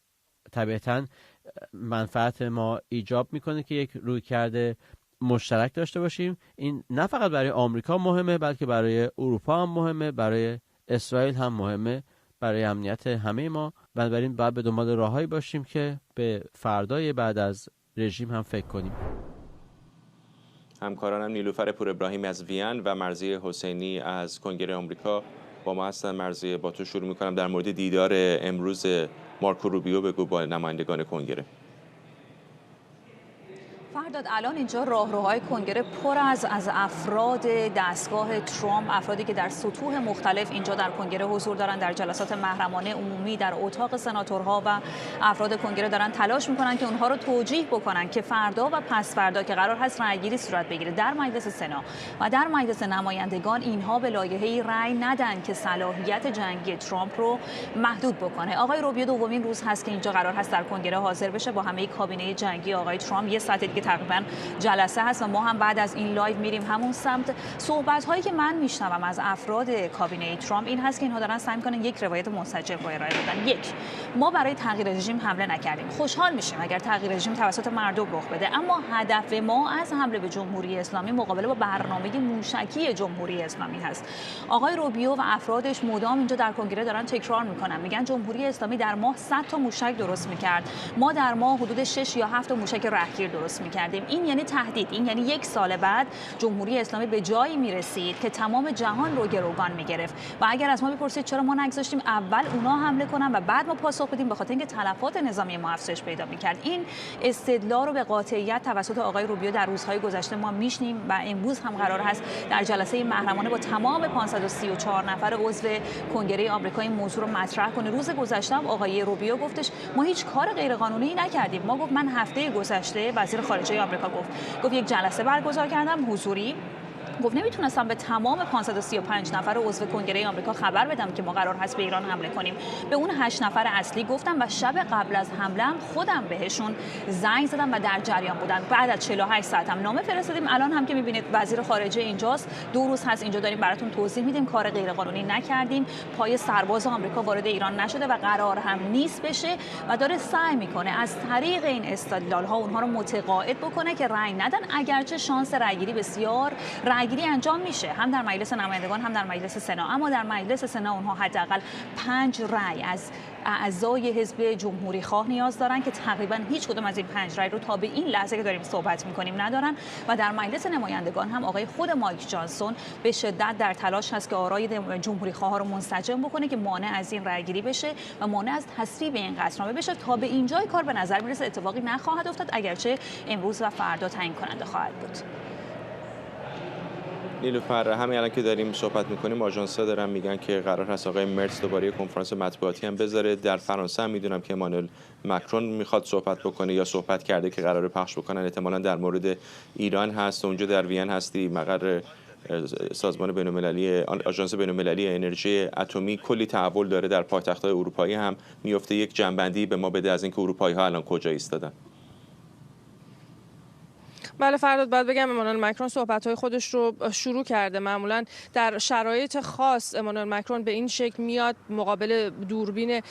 طبیعتاً منفعت ما ایجاب میکنه که یک رویکرد مشترک داشته باشیم. این نه فقط برای آمریکا مهمه، بلکه برای اروپا هم مهمه، برای اسرائیل هم مهمه، برای امنیت همه ما. بنابراین باید به دنبال راههایی باشیم که به فردای بعد از رژیم هم فکر کنیم. همکارانم نیلوفر پور ابراهیم از وین و مرضیه حسینی از کنگره آمریکا با ما هستن. مرضیه، با تو شروع میکنم. در مورد دیدار امروز مارکو روبیو بگو با نمایندگان کنگره. فرداد، الان اینجا راهروهای کنگره پر از افراد دستگاه ترامپ، افرادی که در سطوح مختلف اینجا در کنگره حضور دارن، در جلسات محرمانه عمومی، در اتاق سناتورها و افراد کنگره دارن تلاش میکنن که اونها رو توجیه بکنن که فردا و پس فردا که قرار هست رأیگیری صورت بگیره در مجلس سنا و در مجلس نمایندگان، اینها به لایحه‌ای رأی ندن که صلاحیت جنگی ترامپ رو محدود بکنه. آقای روبیو دومین روز هست که اینجا قرار هست در کنگره حاضر بشه با همه کابینه جنگی آقای ترامپ. یه ساعت دیگه تقریبا جلسه هست و ما هم بعد از این لایو میریم همون سمت. صحبت هایی که من میشنوم از افراد کابینه ترامپ این هست که اینها دارن سعی میکنن یک روایت منسجم رو ارائه بدن. یک، ما برای تغییر رژیم حمله نکردیم، خوشحال میشیم اگر تغییر رژیم توسط مردم رخ بده، اما هدف ما از حمله به جمهوری اسلامی مقابله با برنامه موشکی جمهوری اسلامی هست. آقای روبیو و افرادش مدام اینجا در کنگره دارن تکرار میکنن، میگن جمهوری اسلامی در ماه 100 تا موشک درست میکرد، ما در ماه حدود 6 یا 7 تا موشک رهگیر درست میکردیم. نکردیم. این یعنی تهدید، این یعنی 1 سال بعد جمهوری اسلامی به جایی میرسید که تمام جهان رو گروگان میگرفت. و اگر از ما بپرسید چرا ما نگذاشتیم اول اونا حمله کنن و بعد ما پاسخ بدیم، به خاطر اینکه تلفات نظامی ما افزایش پیدا میکرد. این استدلال رو به قاطعیت توسط آقای روبیو در روزهای گذشته ما میشنیم و امروز هم قرار هست در جلسه محرمانه با تمام 534 نفر عضو کنگره آمریکا این موضوع رو مطرح کنه. روز گذشته هم آقای روبیو گفتش ما هیچ کار غیرقانونی نکردیم. ما گفت من هفته گذشته وزیر خارجه آمریکا گفت یک جلسه برگزار کردم حضوری، گفت نمیتونستم به تمام 535 نفر عضو کنگره آمریکا خبر بدم که ما قرار هست به ایران حمله کنیم. به اون 8 نفر اصلی گفتم و شب قبل از حمله هم خودم بهشون زنگ زدم و در جریان بودن. بعد از 48 ساعت هم نامه فرستادیم. الان هم که میبینید وزیر خارجه اینجاست، 2 روز هست اینجا داریم براتون توضیح میدیم کار غیرقانونی نکردیم، پای سرباز آمریکا وارد ایران نشده و قرار هم نیست بشه و داره سعی میکنه از طریق این استدلال ها اونها رو متقاعد بکنه که رأی ندن، اگرچه شانس رأیگیری بسیار رأیگیری انجام میشه هم در مجلس نمایندگان هم در مجلس سنا، اما در مجلس سنا اونها حداقل 5 رأی از اعضای حزب جمهوری خواه نیاز دارن که تقریبا هیچ کدوم از این 5 رأی رو تا به این لحظه که داریم صحبت میکنیم ندارن و در مجلس نمایندگان هم آقای خود مایک جانسون به شدت در تلاش هست که آرای جمهوری خواه رو منسجم بکنه که مانع از این رأیگیری بشه و مانع از تصویب این قطعنامه بشه. تا به اینجای کار به نظر میرسه اتفاقی نخواهد افتاد، اگرچه امروز و فردا تعیین کننده خواهد بود. نیلوفر، همین الان که داریم صحبت میکنیم آژانس‌ها دارن میگن که قرار هست آقای مرتز دوباره کنفرانس مطبوعاتی هم بذاره. در فرانسه هم میدونم که امانوئل مکرون میخواد صحبت بکنه یا صحبت کرده که قراره پخش بکنن، احتمالاً در مورد ایران هست. اونجا در وین هستی، مقر سازمان بین‌المللی آژانس بین‌المللی انرژی اتمی، کلی تحول داره در پایتخت‌های اروپایی هم میفته. یک جنبندی به ما بده از اینکه اروپایی‌ها الان کجا ایستادن. بله فرداد، باید بگم امانوئل مکرون صحبت‌های خودش رو شروع کرده. معمولا در شرایط خاص امانوئل مکرون به این شکل میاد مقابل دوربین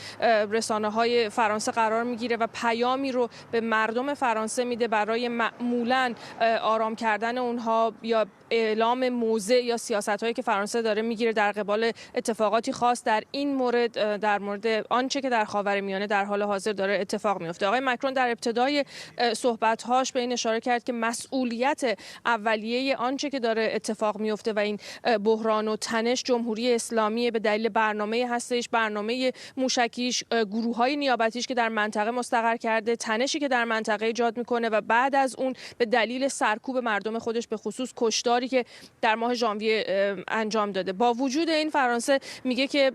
رسانه‌های فرانسه قرار میگیره و پیامی رو به مردم فرانسه میده برای معمولا آرام کردن اونها یا اعلام موضع یا سیاست‌هایی که فرانسه داره میگیره در قبال اتفاقاتی خاص. در این مورد در مورد آنچه که در خاورمیانه در حال حاضر داره اتفاق میفته. آقای مکرون در ابتدای صحبت‌هاش به این اشاره کرد که مسئولیت اولیه آنچه که داره اتفاق میفته و این بحران و تنش جمهوری اسلامی به دلیل برنامه هستش، برنامه موشکیش، گروه‌های نیابتیش که در منطقه مستقر کرده، تنشی که در منطقه ایجاد میکنه و بعد از اون به دلیل سرکوب مردم خودش به خصوص کشتاری که در ماه ژانویه انجام داده. با وجود این فرانسه میگه که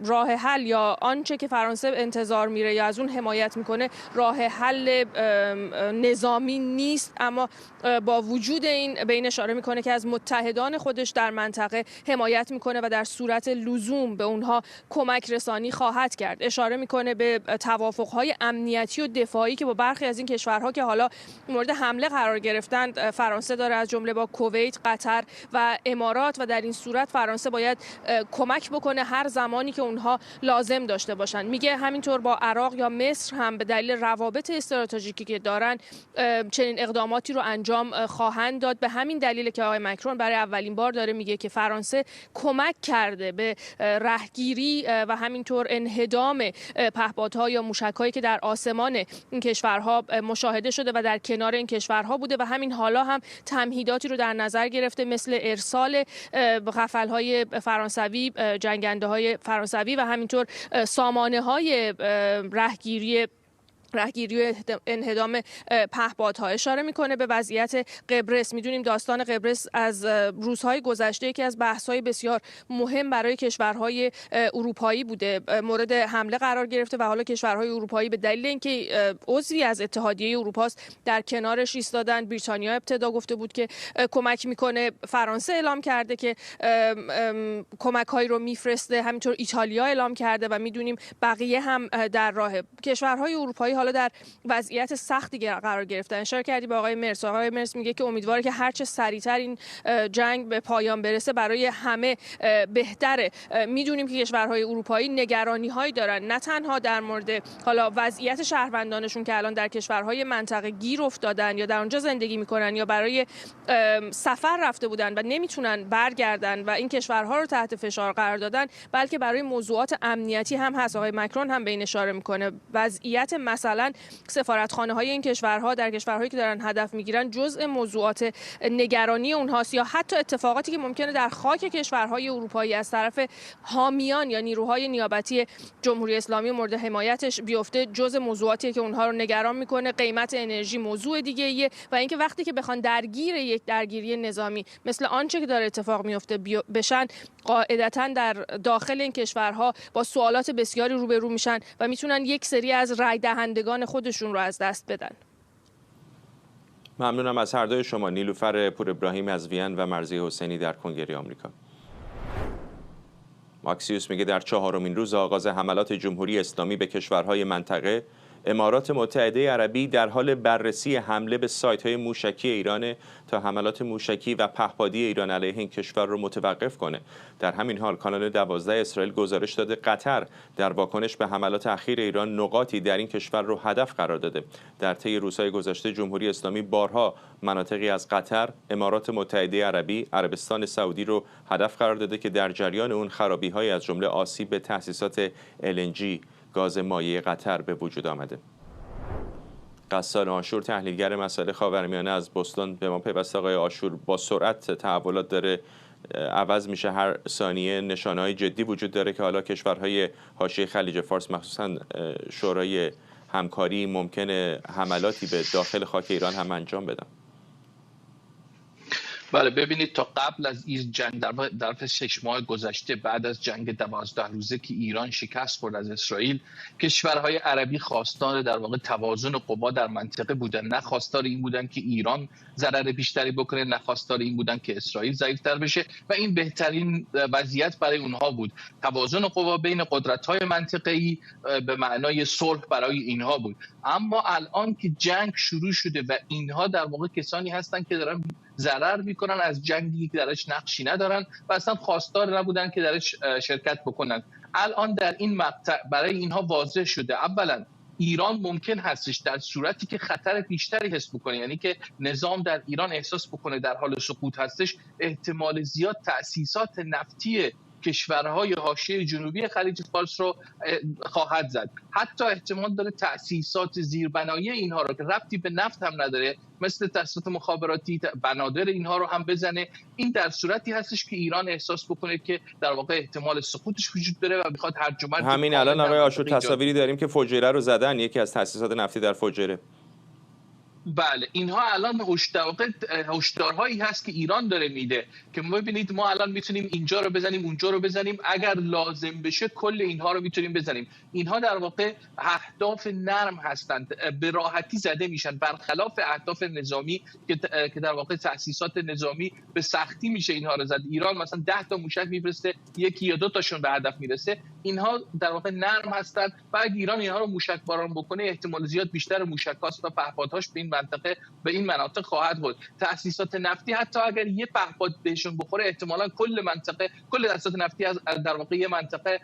راه حل یا آنچه که فرانسه انتظار میره یا از اون حمایت میکنه راه حل نظامی نیست، اما با وجود این به این اشاره میکنه که از متحدان خودش در منطقه حمایت میکنه و در صورت لزوم به اونها کمک رسانی خواهد کرد. اشاره میکنه به توافقهای امنیتی و دفاعی که با برخی از این کشورها که حالا مورد حمله قرار گرفتند فرانسه داره، از جمله با کویت، قطر و امارات، و در این صورت فرانسه باید کمک بکنه هر زمانی که اونها لازم داشته باشند. میگه همینطور با عراق یا مصر هم به دلیل روابط استراتژیکی که دارن چنین اقداماتی رو انجام خواهند داد. به همین دلیل که آقای مکرون برای اولین بار داره میگه که فرانسه کمک کرده به رهگیری و همینطور انهدام پهپادها یا موشک‌هایی که در آسمان این کشورها مشاهده شده و در کنار این کشورها بوده و همین حالا هم تمهیداتی رو در نظر گرفته مثل ارسال قفل‌های فرانسوی، جنگنده‌های فرانسوی و همینطور سامانه‌های رهگیری و انهدام پهپادها. اشاره میکنه به وضعیت قبرس. میدونیم داستان قبرس از روزهای گذشته یکی از بحث‌های بسیار مهم برای کشورهای اروپایی بوده، مورد حمله قرار گرفته و حالا کشورهای اروپایی به دلیل اینکه عضوی از اتحادیه اروپا است در کنارش ایستادن. بریتانیا ابتدا گفته بود که کمک میکنه، فرانسه اعلام کرده که کمک‌هایی رو میفرسته، همینطور ایتالیا اعلام کرده و میدونیم بقیه هم در راه. کشورهای اروپایی حالا در وضعیت سختی قرار گرفتن. اشاره کردی به آقای مرس. آقای مرس میگه که امیدواره که هرچه سریعتر این جنگ به پایان برسه برای همه بهتره. میدونیم که کشورهای اروپایی نگرانی‌هایی دارن، نه تنها در مورد حالا وضعیت شهروندانشون که الان در کشورهای منطقه گیر افتادن یا در اونجا زندگی میکنن یا برای سفر رفته بودن و نمیتونن برگردن و این کشورها رو تحت فشار قرار دادن، بلکه برای موضوعات امنیتی هم هست. آقای مکرون هم به این اشاره میکنه. وضعیت مثلا مثلا سفارتخانه های این کشورها در کشورهایی که دارن هدف میگیرن جزء موضوعات نگرانی اونهاست، یا حتی اتفاقاتی که ممکنه در خاک کشورهای اروپایی از طرف حامیان یا نیروهای نیابتی جمهوری اسلامی مورد حمایتش بیفته جزء موضوعاتیه که اونها رو نگران میکنه. قیمت انرژی موضوع دیگه ایه و اینکه وقتی که بخوان درگیر یک درگیری نظامی مثل آنچه که داره اتفاق میفته بشن، قاعدتاً در داخل این کشورها با سوالات بسیاری روبرو میشن و میتونن یک سری از رای دهندگان خودشون رو از دست بدن. ممنونم از هر دوی شما. نیلوفر پور ابراهیم از وین و مرضیه حسینی در کنگره آمریکا. ماکسیوس میگه در 4مین روز آغاز حملات جمهوری اسلامی به کشورهای منطقه، امارات متحده عربی در حال بررسی حمله به سایت‌های موشکی ایران تا حملات موشکی و پهپادی ایران علیه این کشور رو متوقف کنه. در همین حال کانال 12 اسرائیل گزارش داده قطر در واکنش به حملات اخیر ایران نقاطی در این کشور رو هدف قرار داده. در طی روزهای گذشته جمهوری اسلامی بارها مناطقی از قطر، امارات متحده عربی، عربستان سعودی رو هدف قرار داده که در جریان اون خرابی‌های از جمله آسیب به تأسیسات LNG گاز مایع قطر به وجود آمده. غسان آشور تحلیلگر مسائل خاورمیانه از بوستون به ما پیوسته. آقای آشور، با سرعت تحولات داره عوض میشه، هر ثانیه نشانه‌های جدی وجود داره که حالا کشورهای حاشیه خلیج فارس مخصوصا شورای همکاری ممکنه حملاتی به داخل خاک ایران هم انجام بدن. بله، ببینید تا قبل از این جنگ در 6 ماه گذشته بعد از جنگ 12 روزه که ایران شکست خورد از اسرائیل، کشورهای عربی خواستار در واقع توازن قوا در منطقه بودن، نه خواستار این بودن که ایران ضرر بیشتری بکنه، نه خواستار این بودن که اسرائیل ضعیف‌تر بشه و این بهترین وضعیت برای اونها بود. توازن قوا بین قدرت‌های منطقه‌ای به معنای صلح برای اینها بود. اما الان که جنگ شروع شده و اینها در واقع کسانی هستند که دارن ضرر میکنن از جنگی که درش نقشی ندارن و اصلا خواستار نبودن که درش شرکت بکنن. الان در این مقطع برای اینها واضح شده اولا ایران ممکن هستش در صورتی که خطر بیشتری حس بکنه، یعنی که نظام در ایران احساس بکنه در حال سقوط هستش، احتمال زیاد تأسیسات نفتی کشورهای حاشیه جنوبی خلیج فارس رو خواهد زد. حتی احتمال داره تأسیسات زیربنایی اینها رو که ربطی به نفت هم نداره مثل تأسیسات مخابراتی، بنادر اینها رو هم بزنه. این در صورتی هستش که ایران احساس بکنه که در واقع احتمال سقوطش وجود داره و میخواد هر جمعه. همین الان آقای آشور تصاویری داریم که فجیره رو زدن، یکی از تأسیسات نفتی در فجیره. بله، اینها الان هشدارهایی هست که ایران داره میده که ما ببینید ما الان میتونیم اینجا رو بزنیم اونجا رو بزنیم، اگر لازم بشه کل اینها رو میتونیم بزنیم. اینها در واقع اهداف نرم هستند، به راحتی زده میشن، برخلاف اهداف نظامی که در واقع تأسیسات نظامی به سختی میشه اینها رو زد. ایران مثلا 10 تا موشک میفرسته، یکی یا 2 تاشون به هدف میرسه. اینها در واقع نرم هستند و اگه ایران اینها رو موشک باران بکنه احتمال زیاد بیشتر موشک‌هاست و پهپادهاش به این مناطق خواهد بود. تأسیسات نفتی حتی اگر یه پهپاد بهشون بخوره احتمالاً کل تأسیسات نفتی از در واقع یه منطقه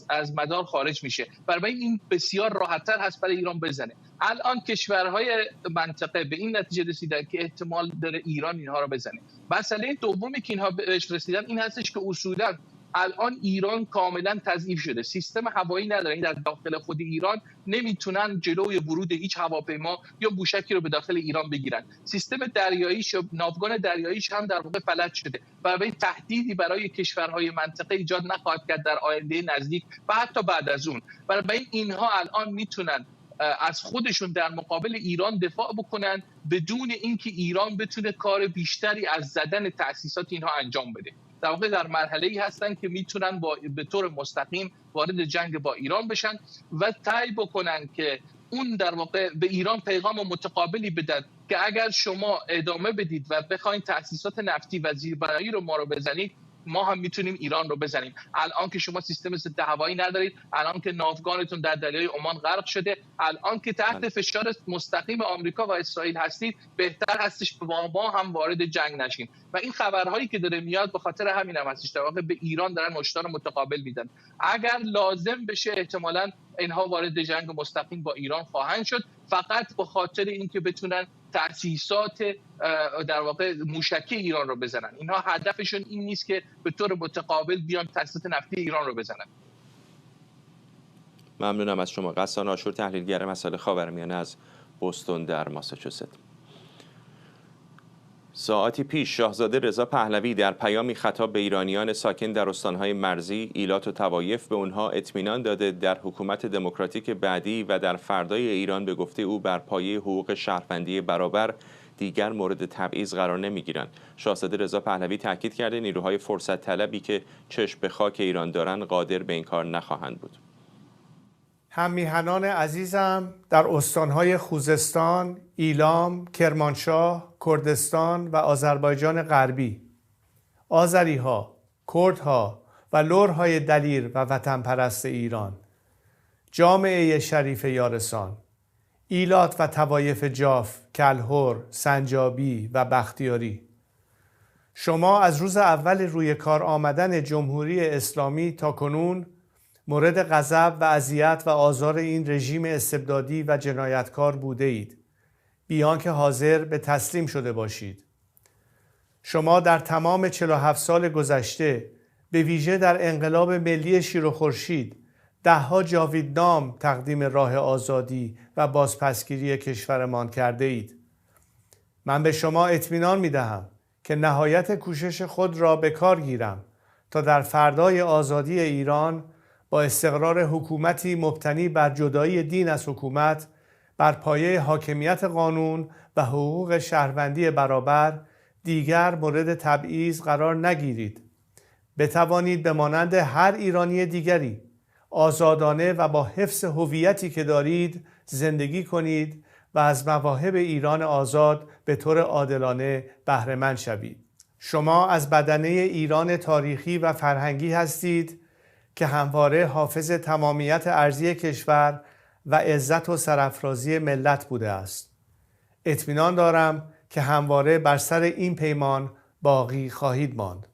از مدار خارج میشه. برای این بسیار راحت‌تر هست برای ایران بزنه. الان کشورهای منطقه به این نتیجه رسیدن که احتمال داره ایران اینها رو بزنه. مسئله دومی که اینها بهش رسیدن این هستش که اصولاً الان ایران کاملا تضعیف شده، سیستم هوایی نداره. این در داخل خود ایران نمیتونن جلوی ورود هیچ هواپیما یا موشکی رو به داخل ایران بگیرن. سیستم دریاییش یا ناوگان دریاییش هم در واقع فلج شده و به تهدیدی برای کشورهای منطقه ایجاد نخواهد کرد در آینده نزدیک و حتی بعد از اون. برای اینها الان میتونن از خودشون در مقابل ایران دفاع بکنن بدون اینکه ایران بتونه کار بیشتری از زدن تأسیسات اینها انجام بده. در واقع در مرحله‌ای هستن که میتونن به طور مستقیم وارد جنگ با ایران بشن و سعی بکنن که اون در واقع به ایران پیغام متقابلی بدن که اگر شما ادامه بدید و بخواید تأسیسات نفتی و زیربنایی رو ما رو بزنید، ما هم میتونیم ایران رو بزنیم. الان که شما سیستم ضد هوایی ندارید، الان که ناوگانتون در دریای عمان غرق شده، الان که تحت فشار مستقیم آمریکا و اسرائیل هستید، بهتر هستش با ما هم وارد جنگ نشیم. و این خبرهایی که داره میاد به خاطر همین هم هستش، در واقع به ایران دارن هشدار متقابل میدن. اگر لازم بشه احتمالاً اینها وارد جنگ مستقیم با ایران خواهند شد، فقط به خاطر اینکه بتونن تأسیسات در واقع موشکی ایران رو بزنن. اینها هدفشون این نیست که به طور متقابل بیان تأسیسات نفتی ایران رو بزنن. ممنونم از شما. غسان آشور، تحلیلگر مسائل خاورمیانه از بوستون در ماساچوست. ساعتی پیش شاهزاده رضا پهلوی در پیامی خطاب به ایرانیان ساکن در استانهای مرزی، ایلات و طوایف به اونها اطمینان داده در حکومت دموکراتیک بعدی و در فردای ایران به گفته او بر پایه حقوق شهروندی برابر دیگر مورد تبعیض قرار نمیگیرند. شاهزاده رضا پهلوی تاکید کرده نیروهای فرصت طلبی که چشم به خاک ایران دارند قادر به این کار نخواهند بود. هممیهنان عزیزم، در استانهای خوزستان، ایلام، کرمانشاه، کردستان و آذربایجان غربی، آذریها، کردها و لرهای دلیر و وطن پرست ایران، جامعه شریف یارسان، ایلات و طوایف جاف، کلهر، سنجابی و بختیاری، شما از روز اول روی کار آمدن جمهوری اسلامی تا کنون مورد غضب و اذیت و آزار این رژیم استبدادی و جنایتکار بوده اید، بی آنکه حاضر به تسلیم شده باشید. شما در تمام 47 سال گذشته، به ویژه در انقلاب ملی شیر و خورشید، دهها جاویدنام تقدیم راه آزادی و بازپسگیری کشورمان کرده اید. من به شما اطمینان می دهم که نهایت کوشش خود را به کار گیرم تا در فردای آزادی ایران با استقرار حکومتی مبتنی بر جدایی دین از حکومت، بر پایه حاکمیت قانون و حقوق شهروندی برابر دیگر مورد تبعیض قرار نگیرید. بتوانید به مانند هر ایرانی دیگری آزادانه و با حفظ هویتی که دارید زندگی کنید و از مواهب ایران آزاد به طور عادلانه بهره مند شوید. شما از بدنه ایران تاریخی و فرهنگی هستید که همواره حافظ تمامیت ارضی کشور و عزت و سرافرازی ملت بوده است. اطمینان دارم که همواره بر سر این پیمان باقی خواهید ماند.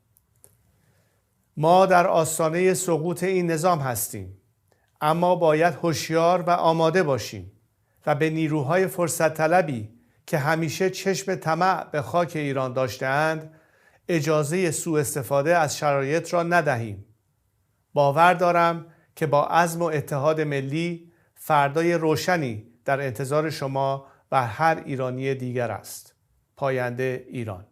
ما در آستانه سقوط این نظام هستیم، اما باید هوشیار و آماده باشیم و به نیروهای فرصت طلبی که همیشه چشم طمع به خاک ایران داشته‌اند اجازه سوء استفاده از شرایط را ندهیم. باور دارم که با عزم و اتحاد ملی فردای روشنی در انتظار شما و هر ایرانی دیگر است. پاینده ایران.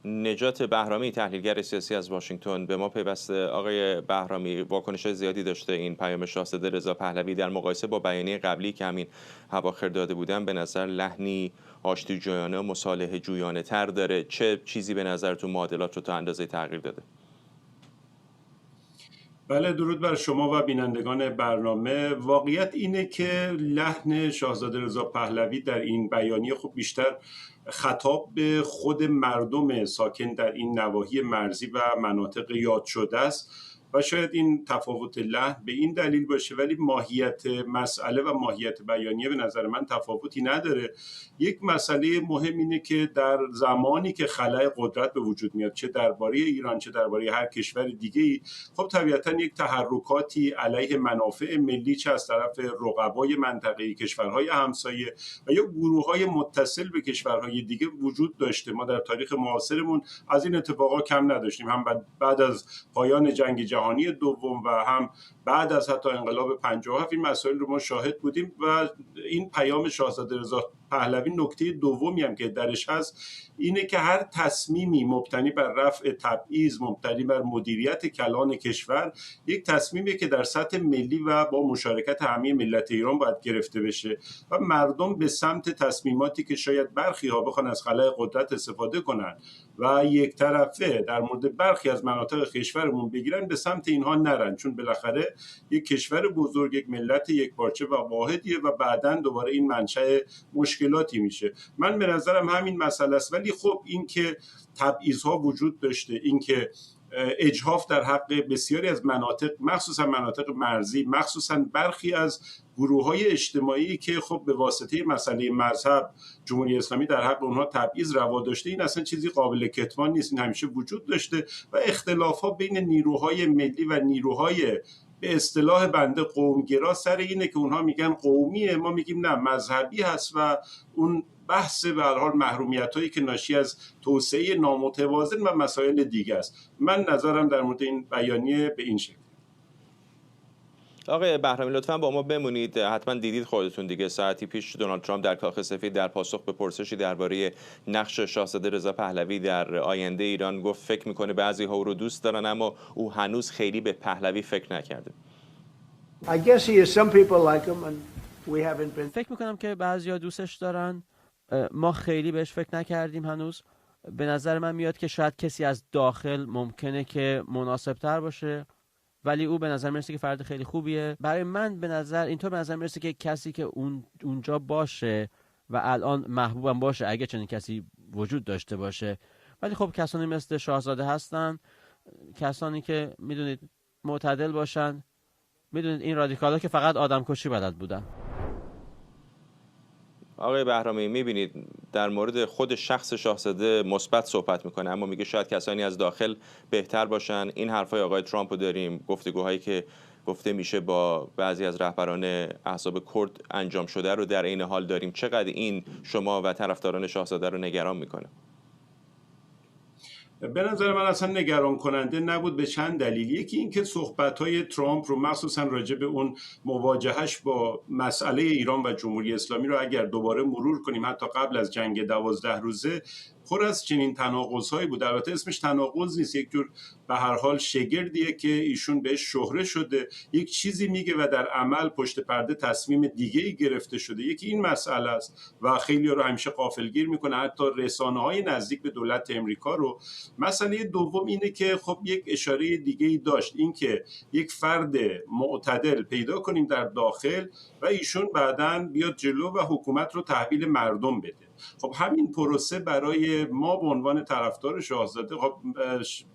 نجات بهرامی، تحلیلگر سیاسی از واشنگتن، به ما پیوسته. آقای بهرامی، واکنش زیادی داشته این پیام شاهزاده رضا پهلوی در مقایسه با بیانیه قبلی که همین اواخر داده بودن. به نظر لحنی آشتی جویانه و مصالحه جویانه تر داره. چه چیزی به نظرتون معادلات رو تا اندازه تغییر داده؟ بله، درود بر شما و بینندگان برنامه. واقعیت اینه که لحن شاهزاده رضا پهلوی در این بیانیه خب بیشتر خطاب به خود مردم ساکن در این نواحی مرزی و مناطق یاد شده است و شاید این تفاوت لحن به این دلیل باشه، ولی ماهیت مسئله و ماهیت بیانیه به نظر من تفاوتی نداره. یک مسئله مهم اینه که در زمانی که خلأ قدرت به وجود میاد، چه درباره ایران چه درباره هر کشور دیگه‌ای، خب طبیعتاً یک تحرکاتی علیه منافع ملی چه از طرف رقبای منطقه‌ای، کشورهای همسایه و یا گروه‌های متصل به کشورهای دیگه وجود داشته. ما در تاریخ معاصرمون از این اتفاقات کم نداشتیم، هم بعد از پایان جنگ جهانی دوم و هم بعد از حتی انقلاب 57 این مسائل رو ما شاهد بودیم. و این پیام شاهزاده رضا پهلوی نکته دومی هم که درش هست اینه که هر تصمیمی مبتنی بر رفع تبعیض، مبتنی بر مدیریت کلان کشور، یک تصمیمی که در سطح ملی و با مشارکت همه ملت ایران باید گرفته بشه و مردم به سمت تصمیماتی که شاید برخی ها بخوان از خلأ قدرت استفاده کنن و یک طرفه در مورد برخی از مناطق کشورمون بگیرن، به سمت اینها نرن، چون بالاخره یک کشور بزرگ، یک ملت یکپارچه و واحدیه و بعداً دوباره این منشأ مشکلاتی میشه. من به نظرم همین مسئله است. ولی خب این که تبعیض‌ها وجود داشته، این که اجحاف در حق بسیاری از مناطق، مخصوصا مناطق مرزی، مخصوصا برخی از گروه‌های اجتماعی که خب به واسطه مسئله مذهب جمهوری اسلامی در حق اونها تبعیض روا داشته، این اصلا چیزی قابل کتمان نیست، این همیشه وجود داشته و اختلاف‌ها بین نیروهای ملی و نیروهای به اصطلاح بنده قومگرا سر اینه که اونها میگن قومیه، ما میگیم نه مذهبی هست و اون بحث به هر حال محرومیت‌هایی که ناشی از توسعه نامتوازن و مسائل دیگه است. من نظرم در مورد این بیانیه به این شکل. آقای بهرامی لطفاً با ما بمونید. حتما دیدید خودتون دیگه، ساعتی پیش دونالد ترامپ در کاخ سفید در پاسخ به پرسشی درباره نقش شاهزاده رضا پهلوی در آینده ایران گفت فکر میکنه بعضی‌ها او رو دوست دارن اما او هنوز خیلی به پهلوی فکر نکرده. فکر میکنم که بعضی‌ها دوستش دارن، ما خیلی بهش فکر نکردیم هنوز. به نظر من میاد که شاید کسی از داخل ممکنه که مناسب‌تر باشه، ولی او به نظر میرسه که فرد خیلی خوبیه. برای من به نظر میرسه که کسی که اونجا باشه و الان محبوبم باشه اگه چنین کسی وجود داشته باشه. ولی خب کسانی مثل شاهزاده هستن، کسانی که میدونید معتدل باشن، میدونید این رادیکالا که فقط آدمکشی بلد بودن. آقای بهرامی میبینید در مورد خود شخص شاهزاده مثبت صحبت میکنه اما میگه شاید کسانی از داخل بهتر باشن. این حرفای آقای ترامپ رو داریم، گفتگوهایی که گفته میشه با بعضی از رهبران احزاب کرد انجام شده رو در این حال داریم. چقدر این شما و طرفداران شاهزاده رو نگران میکنه؟ به نظر من اصلا نگران کننده نبود به چند دلیل. یکی اینکه صحبت‌های ترامپ رو مخصوصا راجع به اون مواجهش با مسئله ایران و جمهوری اسلامی رو اگر دوباره مرور کنیم، حتی قبل از جنگ 12 روزه پر از چنین تناقض‌هایی بود. البته اسمش تناقض نیست، یک جور به هر حال شگردیه که ایشون بهش شهره شده، یک چیزی میگه و در عمل پشت پرده تصمیم دیگه‌ای گرفته شده. یکی این مسئله است و خیلی رو همیشه غافلگیر میکنه، حتی رسانه‌های نزدیک به دولت امریکا رو. مسئله دوم اینه که خب یک اشاره دیگه‌ای داشت، این که یک فرد معتدل پیدا کنیم در داخل و ایشون بعداً بیاد جلو و حکومت رو تحویل مردم بده. خب همین پروسه برای ما به عنوان طرفدار شاهزاده خب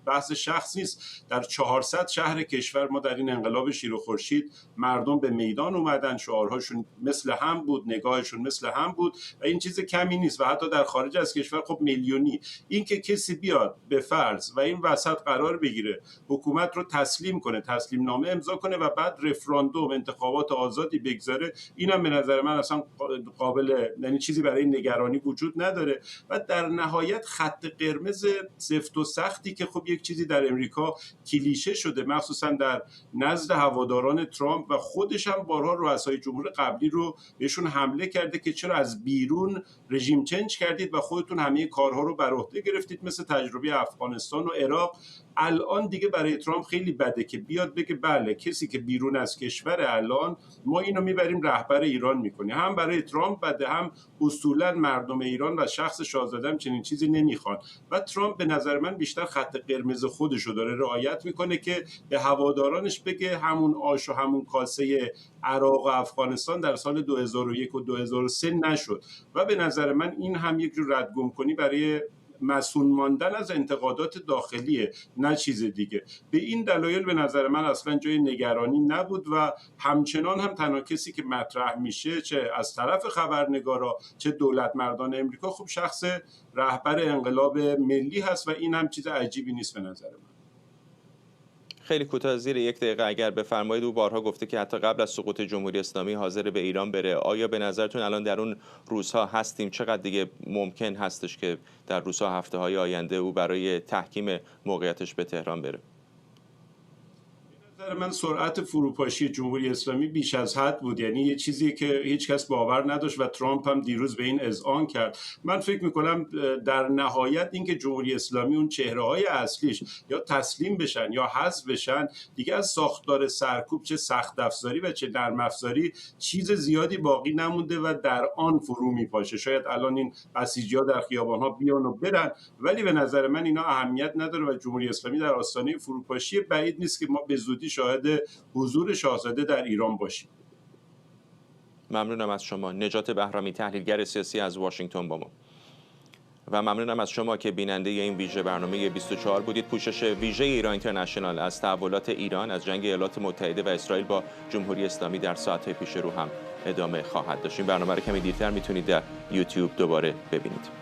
بحث شخص نیست. در 400 شهر کشور ما در این انقلاب شیر و خورشید مردم به میدان اومدن، شعارهاشون مثل هم بود، نگاهشون مثل هم بود و این چیز کمی نیست و حتی در خارج از کشور خب میلیونی. این که کسی بیاد به فرض و این وسط قرار بگیره حکومت رو تسلیم کنه، تسلیم نامه امضا کنه و بعد رفراندوم انتخابات آزادی بگذاره، اینم به نظر من اصلا قابل، یعنی چیزی برای نگرانی وجود نداره. و در نهایت خط قرمز سفت و سختی که خب یک چیزی در امریکا کلیشه شده مخصوصا در نزد هواداران ترامپ و خودش هم بارها رؤسای جمهور قبلی رو بهشون حمله کرده که چرا از بیرون رژیم چنج کردید و خودتون همه کارها رو بر عهده گرفتید، مثل تجربه افغانستان و عراق. الان دیگه برای ترامپ خیلی بده که بیاد بگه بله کسی که بیرون از کشور الان ما اینو میبریم رهبر ایران میکنه. هم برای ترامپ بده، هم اصولا مردم ایران و شخص شاهزاده هم چنین چیزی نمیخوان و ترامپ به نظر من بیشتر خط قرمز خودشو داره رعایت میکنه که به هوادارانش بگه همون آش و همون کاسه عراق و افغانستان در سال 2001 و 2003 نشد و به نظر من این هم یک جور ردگم کنی برای مسئول ماندن از انتقادات داخلیه، نه چیز دیگه. به این دلایل به نظر من اصلا جای نگرانی نبود و همچنان هم تنها کسی که مطرح میشه چه از طرف خبرنگارا چه دولت مردان امریکا خب شخص رهبر انقلاب ملی هست و این هم چیز عجیبی نیست به نظر من. خیلی کوتاه زیر 1 دقیقه اگر بفرمایید. او بارها گفته که حتی قبل از سقوط جمهوری اسلامی حاضر به ایران بره. آیا به نظرتون الان در اون روزها هستیم؟ چقدر دیگه ممکن هستش که در روزها هفته‌های آینده او برای تحکیم موقعیتش به تهران بره؟ من سرعت فروپاشی جمهوری اسلامی بیش از حد بود، یعنی یه چیزی که هیچ کس باور نداشت و ترامپ هم دیروز به این اذعان کرد. من فکر میکنم در نهایت اینکه جمهوری اسلامی اون چهره‌های اصلیش یا تسلیم بشن یا حذف بشن دیگه از ساختار سرکوب چه سخت افزاری و چه نرم افزاری چیز زیادی باقی نمونده و در آن فرو میپاشه. شاید الان این بسیجی‌ها در خیابان‌ها بیان و برن ولی به نظر من اینا اهمیت نداره و جمهوری اسلامی در آستانه فروپاشی بعید نیست که ما به زودی شاهد حضور شاهزاده در ایران باشیم. ممنونم از شما نجات بهرامی، تحلیلگر سیاسی از واشنگتن با ما. و ممنونم از شما که بیننده این ویژه برنامه 24 بودید. پوشش ویژه ایران اینترنشنال از تحولات ایران از جنگ ایالات متحده و اسرائیل با جمهوری اسلامی در ساعت‌های پیش رو هم ادامه خواهد داشت. این برنامه رو کمی دیرتر میتونید در یوتیوب دوباره ببینید.